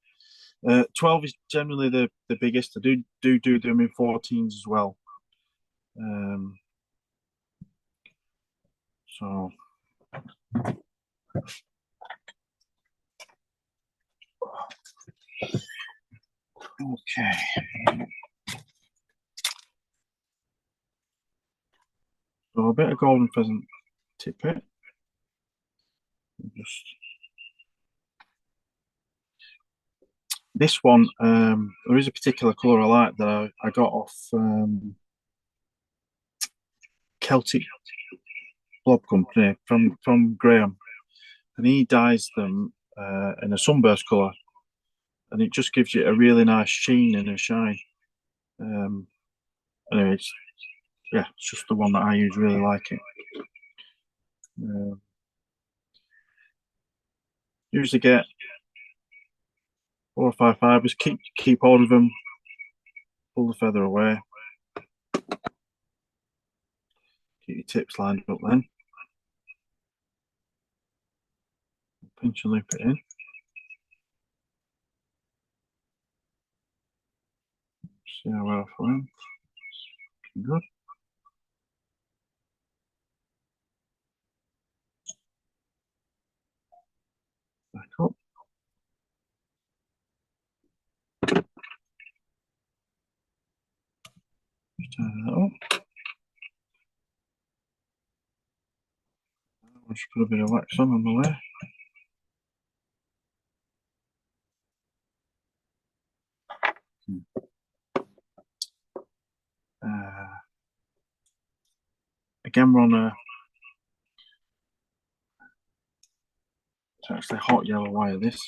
12 is generally the biggest. I do them in 14s as well. So okay. So a bit of golden pheasant tippet. This one, there is a particular colour I like that I got off Celtic Blob Company from Graham, and he dyes them in a sunburst colour, and it just gives you a really nice sheen and a shine. Anyway, it's just the one that I use. Really like it. Usually get 4 or 5 fibres. Keep hold of them. Pull the feather away. Get your tips lined up then. Pinch and loop it in. See how well for him. Good. Back up. Just turn that up. I'll just put a bit of wax on the way. Again, we're on it's actually hot yellow wire. This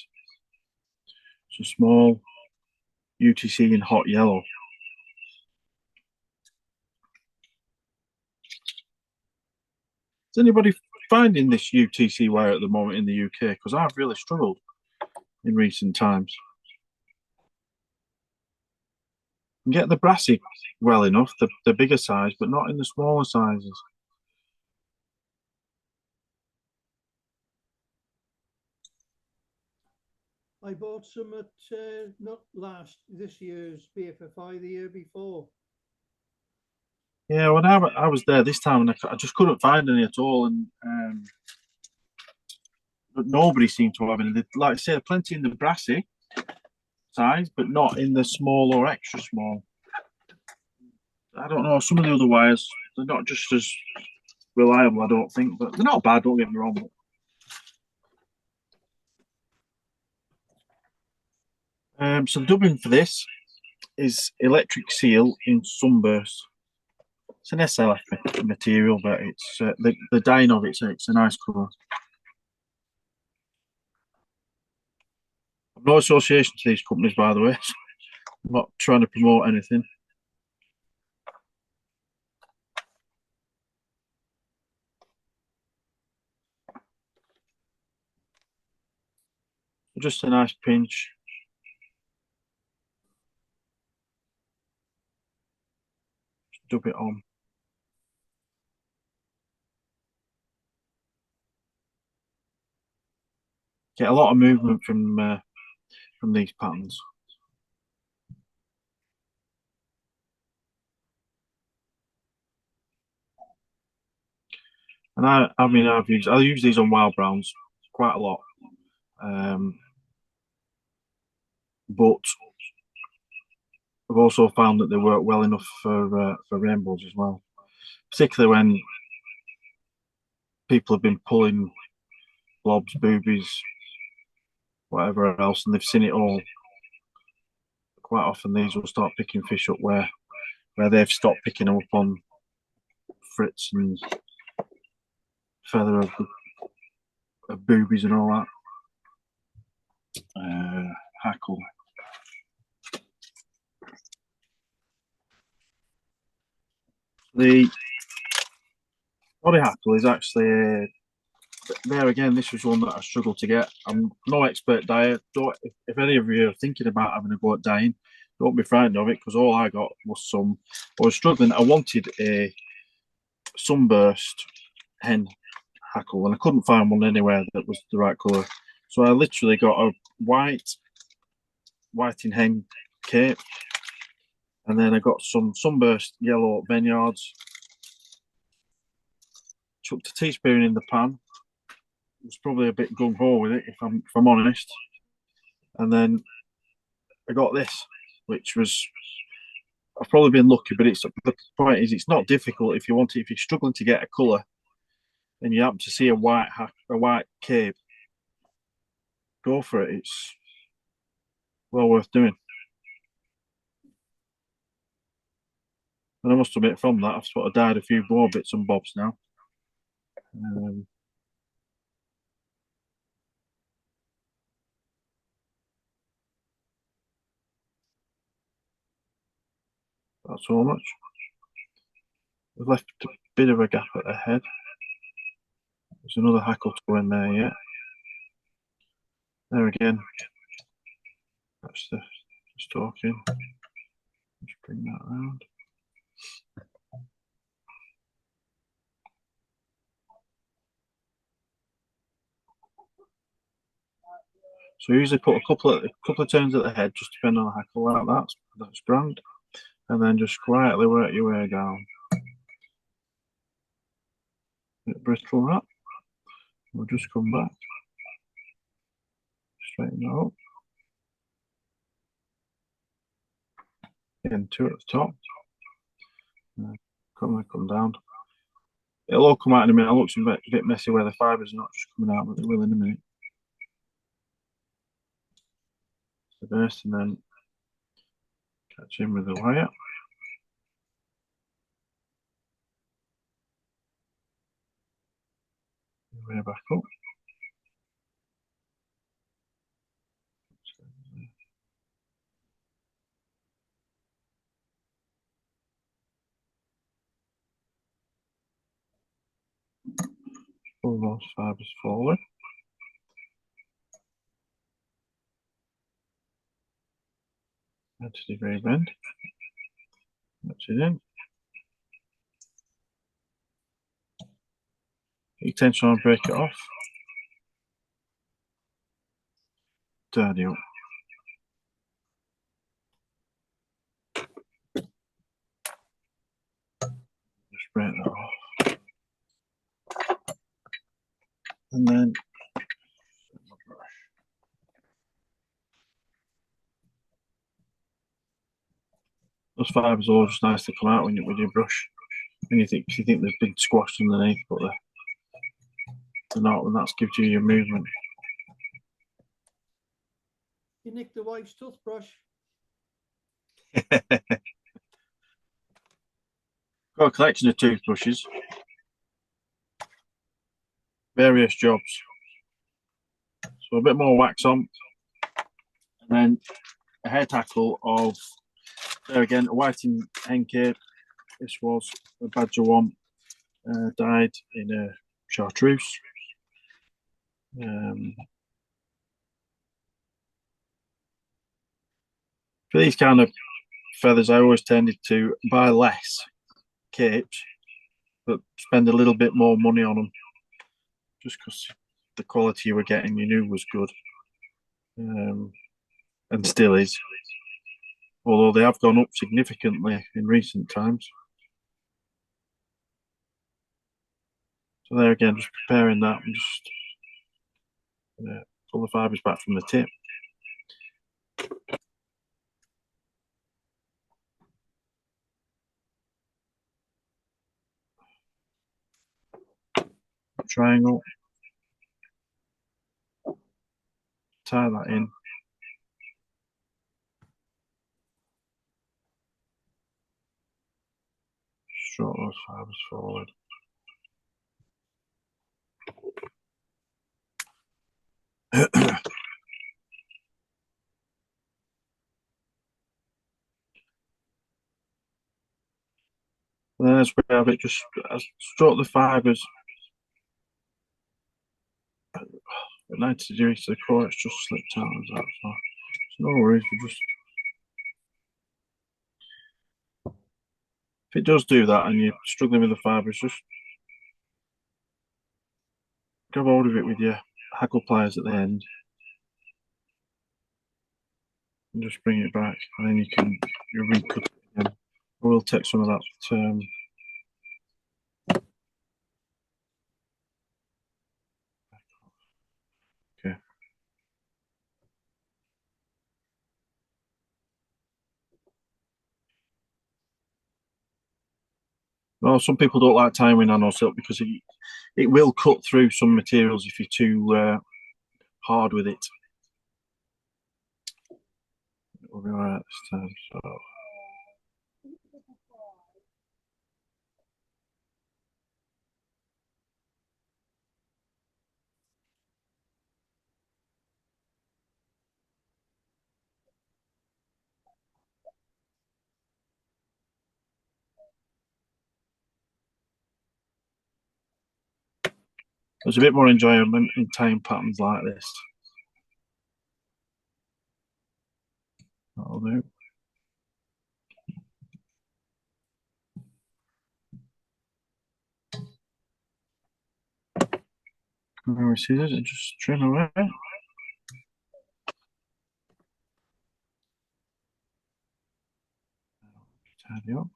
it's a small UTC in hot yellow. Is anybody finding this UTC wire at the moment in the UK? Because I've really struggled in recent times. You can get the brassy well enough, the bigger size, but not in the smaller sizes. I bought some at not this year's BFFI, the year before. Yeah, when I was there this time, and I just couldn't find any at all, and but nobody seemed to have any. Like I say, plenty in the brassy size, but not in the small or extra small. I don't know. Some of the other wires, they're not just as reliable, I don't think, but they're not bad. Don't get me wrong. So the dubbing for this is Electric Seal in Sunburst. It's an SLF material, but it's the dyeing of it's a nice colour. I've no association to these companies, by the way. I'm not trying to promote anything. just a nice pinch. Just dub it on. Get a lot of movement from these patterns. And I'll use these on wild browns quite a lot, but I've also found that they work well enough for rainbows as well, particularly when people have been pulling blobs, boobies, whatever else, and they've seen it all. Quite often, these will start picking fish up where they've stopped picking them up on frits and feather of boobies and all that. Hackle. The body hackle is actually there again. This was one that I struggled to get. I'm no expert dyer. If any of you are thinking about having a go at dyeing, don't be frightened of it, because all I got was some. I was struggling. I wanted a sunburst hen hackle, and I couldn't find one anywhere that was the right colour. So I literally got a white in hen cape, and then I got some sunburst yellow vineyards. Chucked a teaspoon in the pan. It was probably a bit gung ho with it, if I'm honest. And then I got this, which was, I've probably been lucky, but the point is, it's not difficult if you're struggling to get a colour, and you happen to see a white cape, go for it. It's well worth doing. And I must admit, from that, I've sort of dyed a few more bits and bobs now. That's so much. We've left a bit of a gap at the head. There's another hackle to go in there yet. There again. That's the stalking. Just bring that around. So I usually put a couple of turns at the head, just depending on the hackle like that. That's grand. And then just quietly work your way down. Bit brittle that. We'll just come back. Straighten that up. Again, two at the top. Come down. It'll all come out in a minute. It looks a bit messy where the fibres are not just coming out, but they will in a minute. This, and then catch in with the wire. Way back up. Pull those fibres forward. Add to the very bend. That's it in. You can try and break it off. Tidy up. Just break that off. And then those fibres are all just nice to come out when you brush. And you think they've been squashed underneath, but they're not, and that gives you your movement. You nicked the wife's toothbrush. Got a collection of toothbrushes, various jobs. So a bit more wax on, and then a hair tackle of, there again, a white in hen cape. This was a badger one, dyed in a chartreuse. for these kind of feathers, I always tended to buy less capes, but spend a little bit more money on them, just because the quality you were getting, you knew was good, and still is. Although they have gone up significantly in recent times. So there again, just preparing that and just pull the fibres back from the tip. Triangle. Tie that in. Stroke those fibres forward. And then as we have it, just stroke the fibres at 90 degrees to the core. It's just slipped out as that. So it's no worries. We just, if it does do that and you're struggling with the fibres, just grab hold of it with your haggle pliers at the end and just bring it back, and then you recut it again. We'll take some of that. Okay. Well, some people don't like tying with nano silk because it will cut through some materials if you're too hard with it. We'll be all right this time. So. There's a bit more enjoyment in tying patterns like this. That'll do. Come over with scissors and just trim away. Tidy up.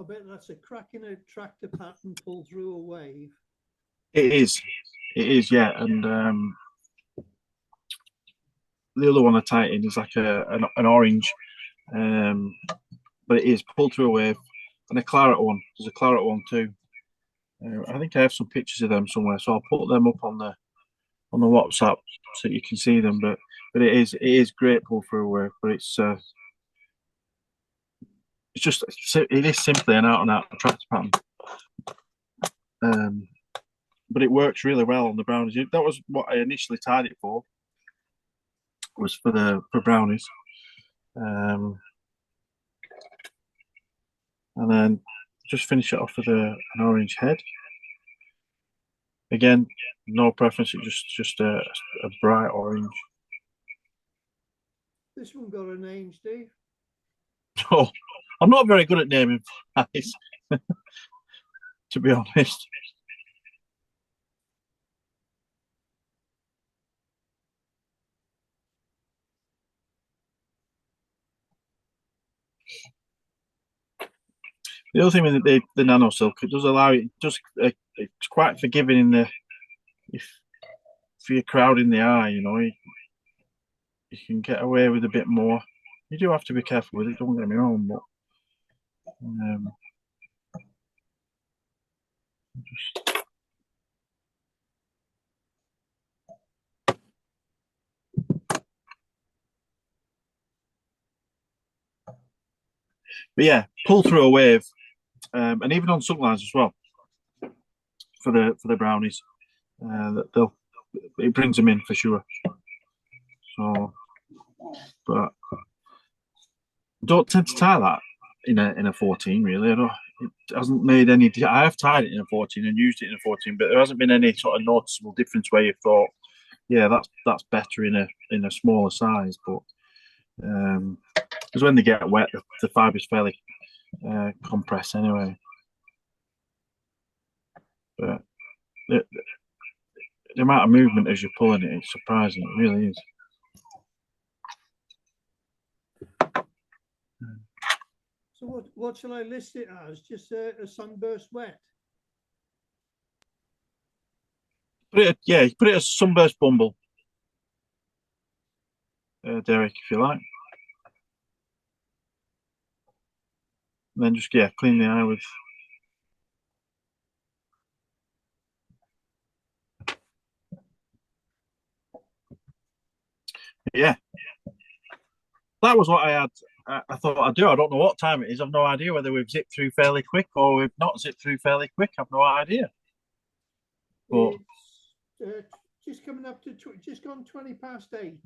I bet that's a crack in a tractor pattern pulled through a wave. It is, yeah. And the other one I tie in is like an orange, but it is pulled through a wave, and a claret one. There's a claret one too. I think I have some pictures of them somewhere, so I'll put them up on the WhatsApp so you can see them. But it is great pull through a wave, but it's just it is simply an out and out tractor pattern. But it works really well on the brownies. That was what I initially tied it for. Was for brownies, and then just finish it off with an orange head. Again, no preference. It's just a bright orange. This one got a name, Steve? Oh, I'm not very good at naming flies, to be honest. The other thing with the nano silk, it does allow it. It's quite forgiving in the if you're crowding the eye, you know, you can get away with a bit more. You do have to be careful with it. Don't get me wrong, but but yeah, pull through a wave, and even on sunlines as well for the brownies. that it brings them in for sure. So, but I don't tend to tie that in a 14 really. It hasn't made any. I have tied it in a 14 and used it in a 14, but there hasn't been any sort of noticeable difference where you thought, yeah, that's better in a smaller size. But because when they get wet, the fiber's fairly compressed anyway. But the amount of movement as you're pulling it, it's surprising. It really is. So what shall I list it as? Just a sunburst wet? Put it as Sunburst Bumble, Derek, if you like. And then just clean the eye with. Yeah, that was what I had. I thought I'd do. I don't know what time it is. I've no idea whether we've zipped through fairly quick or we've not zipped through fairly quick. I've no idea. But It's just coming up to just gone 20 past 8.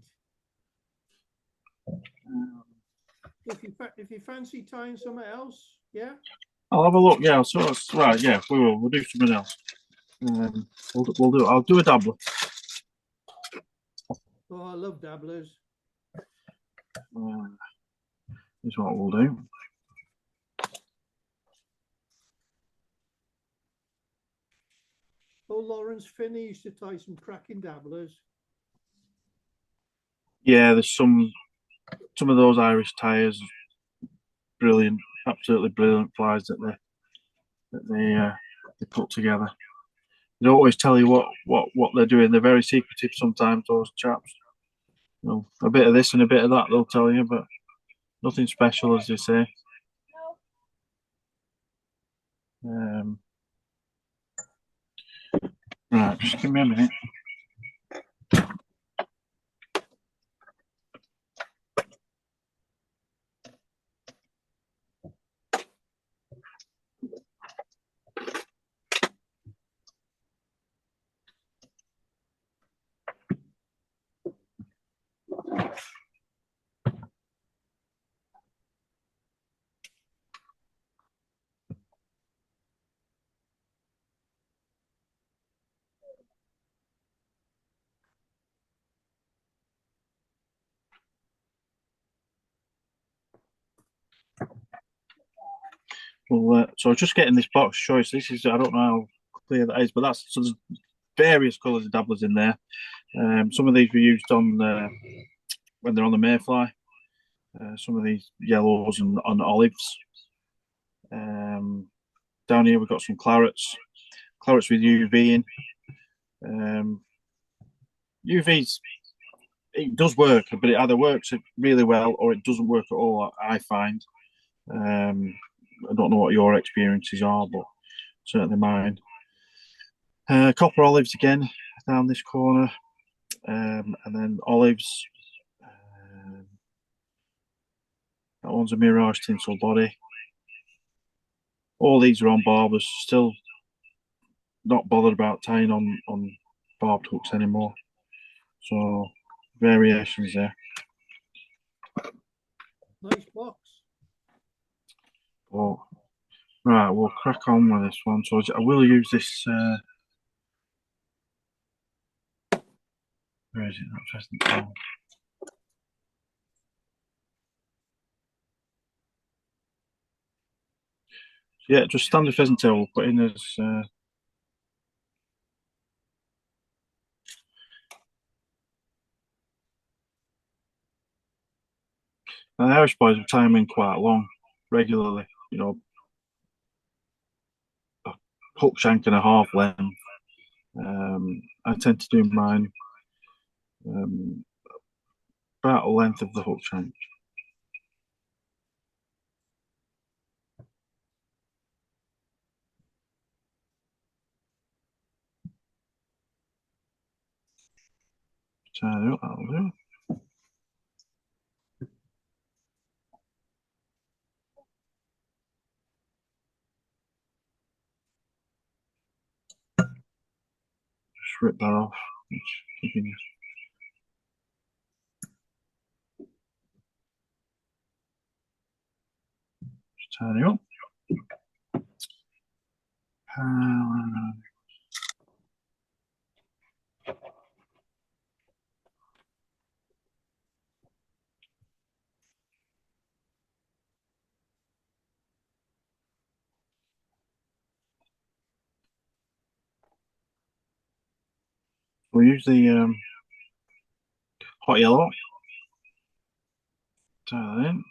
If you fancy tying something else, yeah. I'll have a look. Yeah, so right. Yeah, we will. We'll do something else. We'll do. I'll do a dabbler. Oh, I love dabblers. Is what we'll do. Oh, Lawrence Finney used to tie some cracking dabblers. Yeah, there's some of those Irish tyres, brilliant, absolutely brilliant flies that they put together. They don't always tell you what they're doing. They're very secretive sometimes, those chaps. You know, a bit of this and a bit of that they'll tell you, but nothing special, as they say. Right, just give me a minute. Well, so just getting this box choice. This is, I don't know how clear that is, but so there's various colours of dabblers in there. Some of these were used on when they're on the mayfly. Some of these yellows and on olives. Down here we've got some clarets with UV in. UV's, it does work, but it either works really well or it doesn't work at all, I find. I don't know what your experiences are, but certainly mine. Copper olives again down this corner, and then olives. That one's a mirage tinsel body. All these are on barbers. Still not bothered about tying on barbed hooks anymore. So variations there. Nice box. But right, we'll crack on with this one. So I will use this. Where is it? That pheasant tail. Yeah, just standard pheasant tail. We'll put in as. The Irish boys will tie them in quite long, regularly. You know, a hook shank and a half length. I tend to do mine about the length of the hook shank. Tie it up, that'll do. Just rip that off. Just turn it up. We'll use the hot yellow. Turn that in.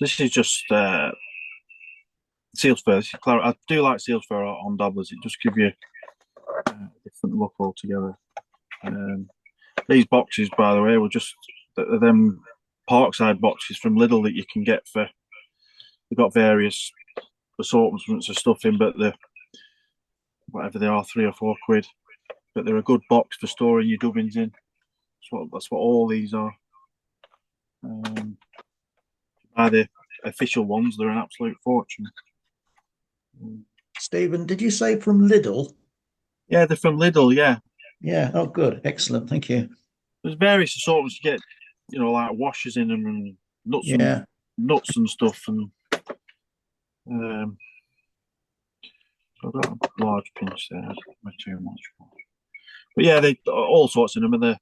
This is just seal's fur. This is Claret. I do like seal's fur on dabblers. It just gives you a different look altogether. These boxes, by the way, were just them Parkside boxes from Lidl that you can get for. They've got various assortments of stuff in, but the whatever they are, £3 or £4. But they're a good box for storing your dubbins in. That's what all these are. By the official ones, they're an absolute fortune. Stephen, did you say from Lidl? Yeah, they're from Lidl. Yeah. Yeah. Oh, good. Excellent. Thank you. There's various assortments you get, like washers in them and nuts and stuff. And so I've got a large pinch there. Not too much. But yeah, they all sorts in them, and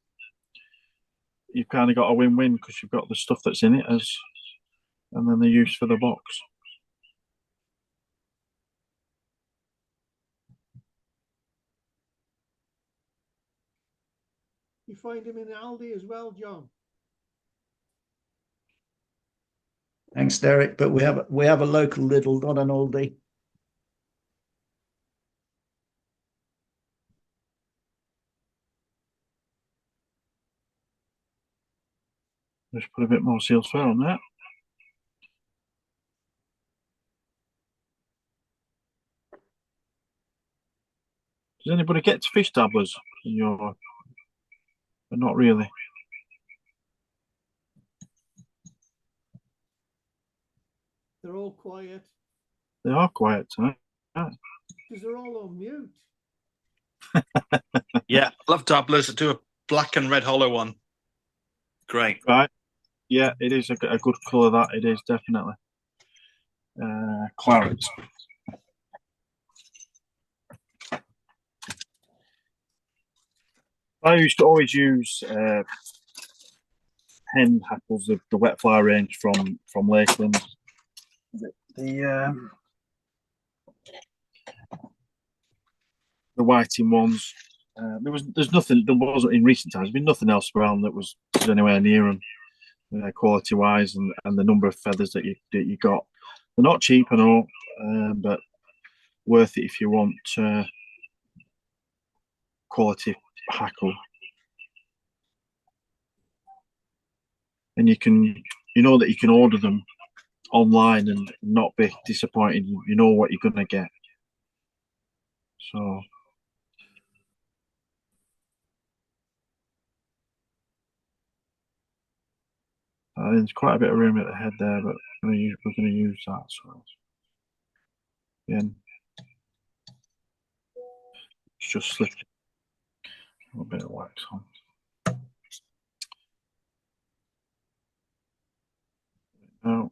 you've kind of got a win-win because you've got the stuff that's in it and then the use for the box. You find them in Aldi as well, John? Thanks, Derek. But we have a local Lidl, not an Aldi. Just put a bit more seal's fur on that. Does anybody get to fish dabblers in your? But not really. They're all quiet. They are quiet tonight. Because they're all on mute. Yeah, love dabblers. I do a black and red hollow one. Great. Right. Yeah, it is a good colour, that. It is, definitely. Claret. I used to always use hen hackles, the wet fly range from Lakeland. The whiting ones. There wasn't in recent times. There's been nothing else around that was anywhere near them, quality wise, and the number of feathers that you got. They're not cheap, I know, but worth it if you want quality hackle. And you know that you can order them online and not be disappointed. You know what you're going to get. So I think there's quite a bit of room at the head there, but we're going to use that. So again, it's just slipped a little bit of wax on. Now,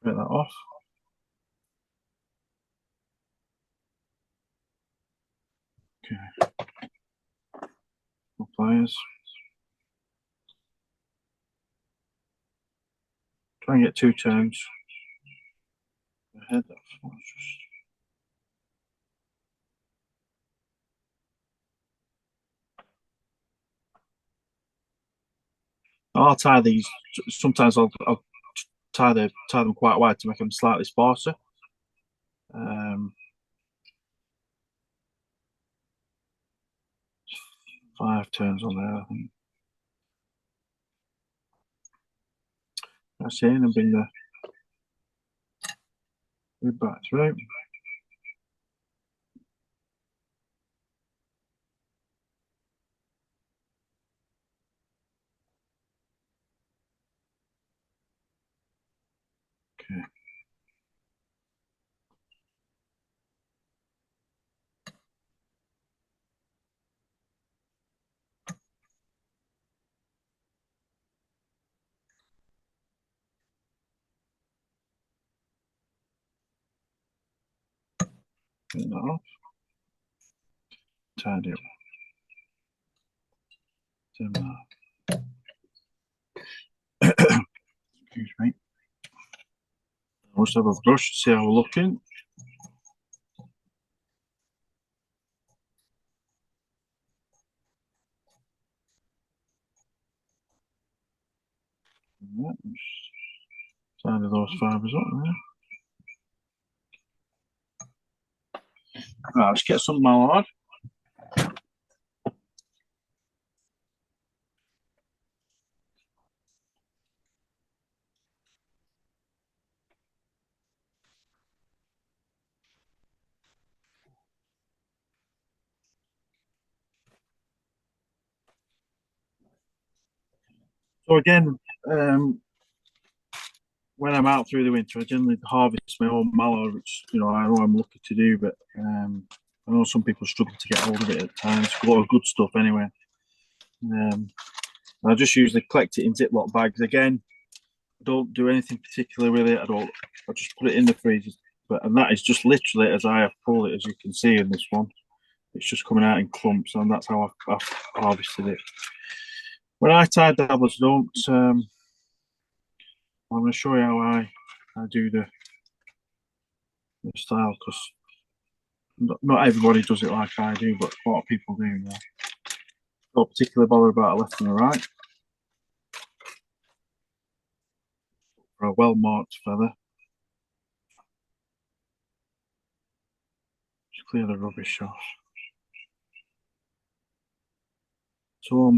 get that off. Okay. Pliers. Try and get 2 turns. Head off. I'll tie these. Sometimes I'll tie them quite wide to make them slightly sparser. 5 turns on there, I think. That's it, and bring the rib back through. Okay. Turn that off. Tidy up. Turn that. Excuse me. Let's have a brush to see how we're looking. Yeah, tidy those fibres up there. Right, let's get some mallard. So again, when I'm out through the winter, I generally harvest my own mallard, which I know I'm lucky to do, but I know some people struggle to get hold of it at times. It's a lot of good stuff anyway. I just usually collect it in Ziploc bags. Again, I don't do anything particular with it. I just put it in the freezer. And that is just literally as I have pulled it, as you can see in this one. It's just coming out in clumps, and that's how I've harvested it. When I tie dabblers, I'm going to show you how I do the style, because not everybody does it like I do, but a lot of people do now. Not particularly bothered about a left and a right. For a well-marked feather. Just clear the rubbish off. So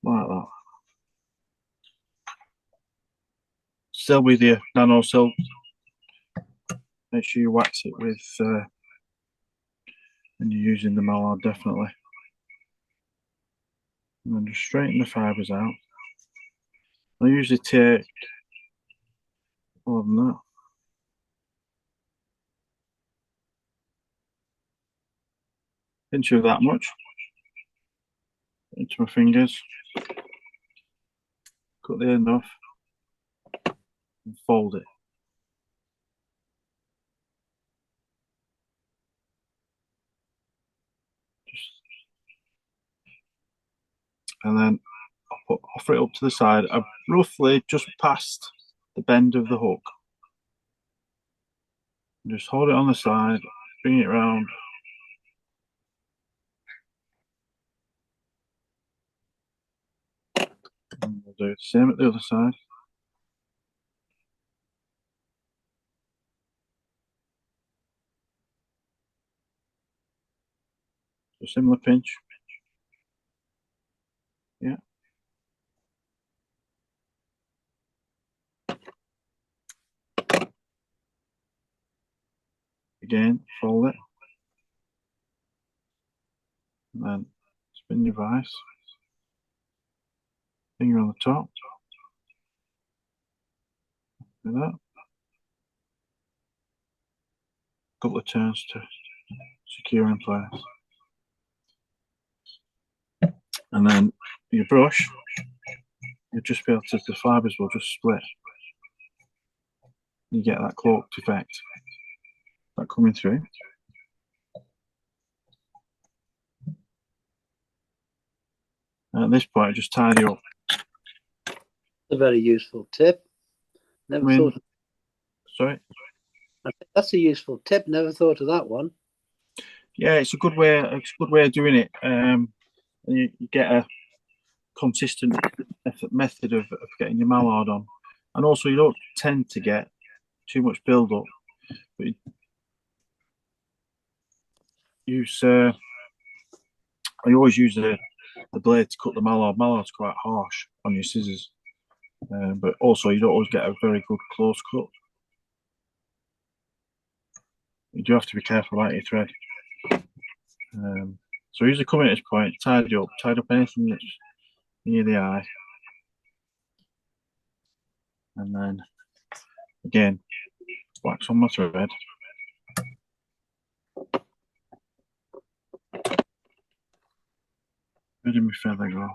like that. Still with your nano silk. Make sure you wax it with when you're using the mallard, definitely. And then just straighten the fibres out. I usually take more than that. Pinch of that much into my fingers. Cut the end off and fold it. And then I'll offer it up to the side. I'm roughly just past the bend of the hook. Just hold it on the side, bring it round. And we'll do the same at the other side. So similar pinch. Yeah. Again, fold it. And then spin your vise. Finger on the top. Like that. Couple of turns to secure in place. And then your brush, you'll just be able to, the fibres will just split. You get that cloaked effect. That coming through. And at this point, just tidy up. A very useful tip. Never thought of, sorry? I think that's a useful tip. Never thought of that one. Yeah, it's a good way. It's a good way of doing it. You get a consistent method of getting your mallard on, and also you don't tend to get too much build up. But I always use a the blade to cut the mallard. Mallard's quite harsh on your scissors, but also you don't always get a very good close cut. You do have to be careful about your thread. So usually come at this point, tied up anything that's near the eye, and then again wax on my thread. Where did my feather go?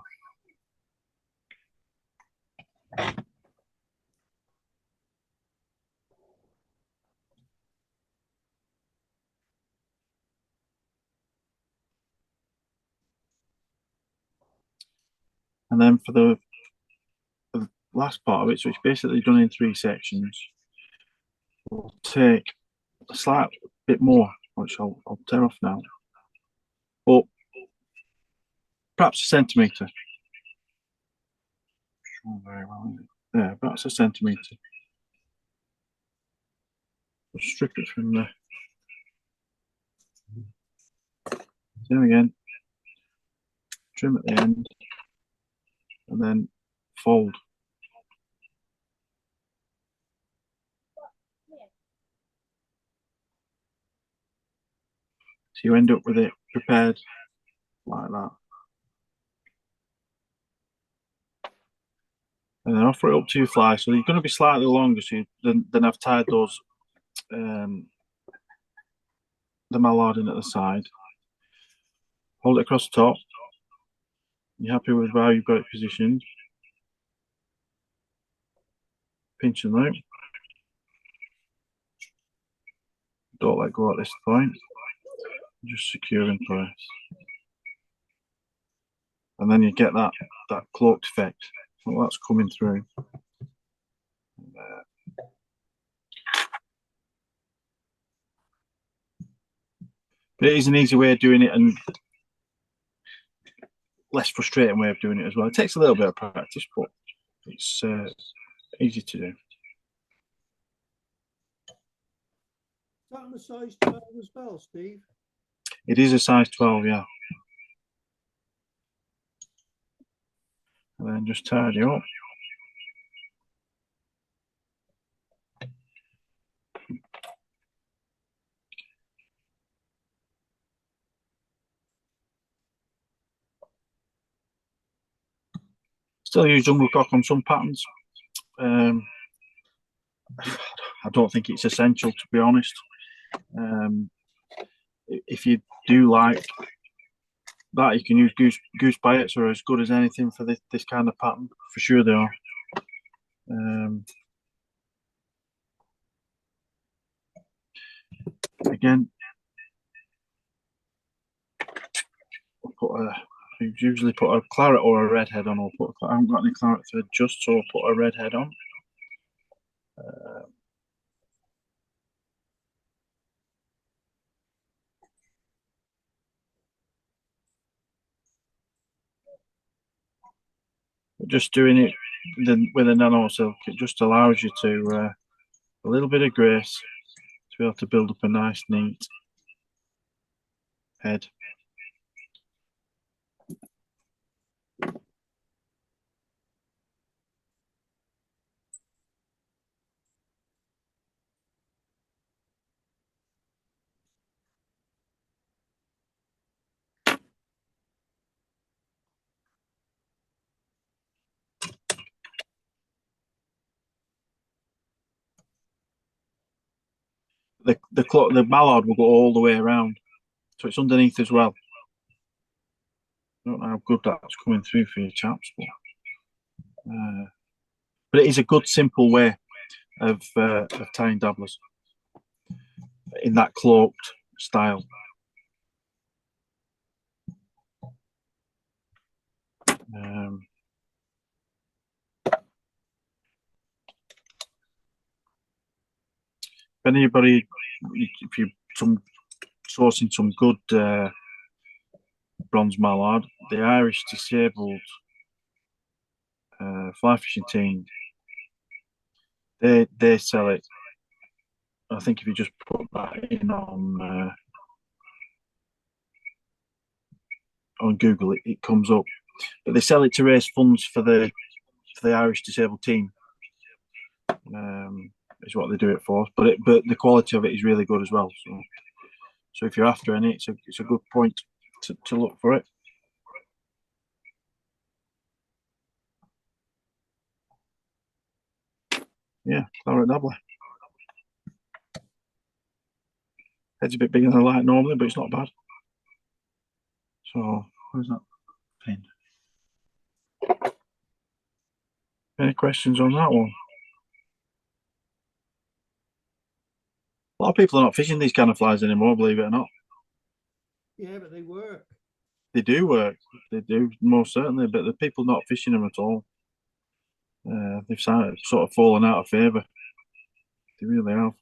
And then for the last part of it, so it's basically done in 3 sections, we'll take a slight bit more, which I'll tear off now, but perhaps a centimetre. Oh, very well. Yeah, perhaps a centimetre. We'll strip it from the there again, trim at the end, and then fold. So you end up with it prepared like that. And then offer it up to your fly. So you're going to be slightly longer than I've tied those the mallard in at the side. Hold it across the top. You're happy with how you've got it positioned. Pinch and loop. Don't let go at this point. Just secure in place. And then you get that cloaked effect. So that's coming through. But it is an easy way of doing it and less frustrating way of doing it as well. It takes a little bit of practice, but it's easy to do. Is that on the size 12 as well, Steve? It is a size 12, yeah. And then just tidy up. Still use jungle cock on some patterns. I don't think it's essential, to be honest. If you do like that, you can use goose bites, are as good as anything for this kind of pattern. For sure they are. Again, you usually put a claret or a red head on. I haven't got any claret thread just, so I'll put a red head on. Just doing it with a nano silk, it just allows you to a little bit of grace to be able to build up a nice, neat head. The mallard will go all the way around, so it's underneath as well. I don't know how good that's coming through for you chaps, but it is a good, simple way of tying dabblers in that cloaked style. If anybody, if you're sourcing some good bronze mallard, the Irish disabled fly fishing team, they sell it. I think if you just put that in on Google, it comes up. but they sell it to raise funds for the Irish disabled team. Is what they do it for. But the quality of it is really good as well. So if you're after any, it's a good point to look for it. Yeah, Claret Dabbler. Head's a bit bigger than I like normally, but it's not bad. So, where's that pin? Any questions on that one? A lot of people are not fishing these kind of flies anymore, believe it or not. Yeah, but they work. They do work. They do, most certainly, but the people not fishing them at all. They've sort of fallen out of favour. They really have.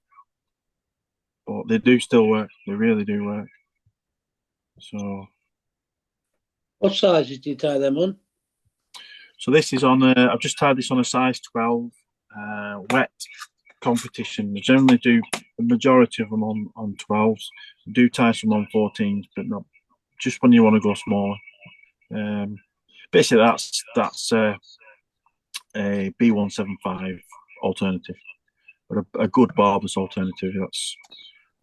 But they do still work. They really do work. So. What sizes do you tie them on? So this is on. I've just tied this on a size 12 wet competition. I generally do the majority of them on 12s. I do tie some on 14s, but not just when you want to go smaller. Basically, that's a B175 alternative, but a good barbless alternative.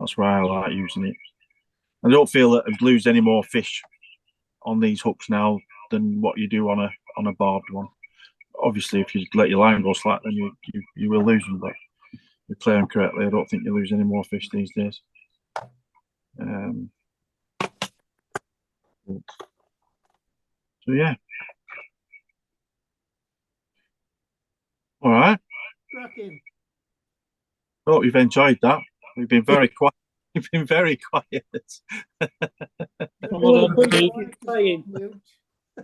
That's why I like using it. I don't feel that I lose any more fish on these hooks now than what you do on a barbed one. Obviously, if you let your line go slack, then you will lose them. But if you play them correctly, I don't think you lose any more fish these days. So yeah. All right. Cracking. Hope you've enjoyed that. We've been very quiet. We've been very quiet. Well done, Steve.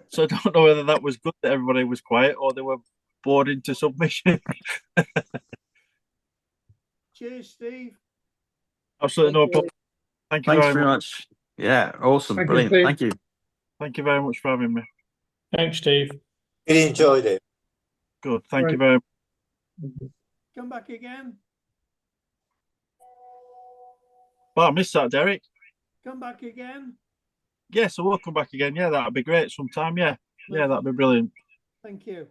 So I don't know whether that was good that everybody was quiet or they were bored into submission. Cheers, Steve. Absolutely no problem. Thank you Thanks very very much. much. Yeah, awesome. Thank you, Brilliant. Steve. Thank you. Thank you very much for having me. Thanks, Steve. Really enjoyed it. Good. Thank you Right. very much. Come back again. Well, I missed that, Derek. Come back again. Yes, I will come back again. Yeah, that'd be great sometime. Yeah, that'd be brilliant. Thank you.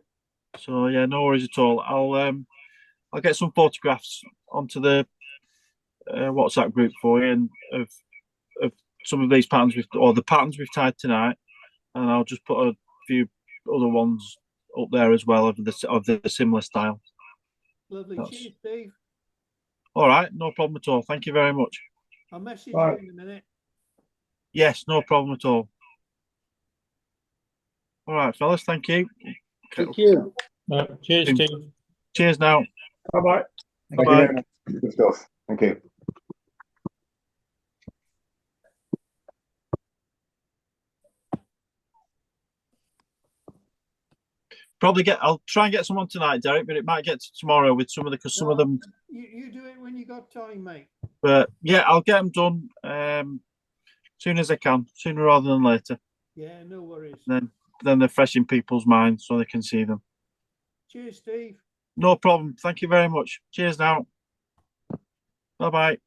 So yeah, no worries at all. I'll get some photographs onto the WhatsApp group for you and of some of these patterns or the patterns we've tied tonight, and I'll just put a few other ones up there as well of the similar style. Lovely. Cheers, Steve. All right, no problem at all. Thank you very much. I'll message Right. you in a minute. Yes, no problem at all. All right, fellas, thank you. Thank you. Cheers, Steve. Cheers now. Bye-bye. Thank you Bye-bye. very much. Good stuff. Thank you. I'll try and get someone tonight, Derek, but it might get to tomorrow with some of them. You do it when you got time, mate. But yeah, I'll get them done soon as I can, sooner rather than later. Yeah, no worries. Then they're fresh in people's minds so they can see them. Cheers, Steve. No problem. Thank you very much. Cheers now. Bye bye.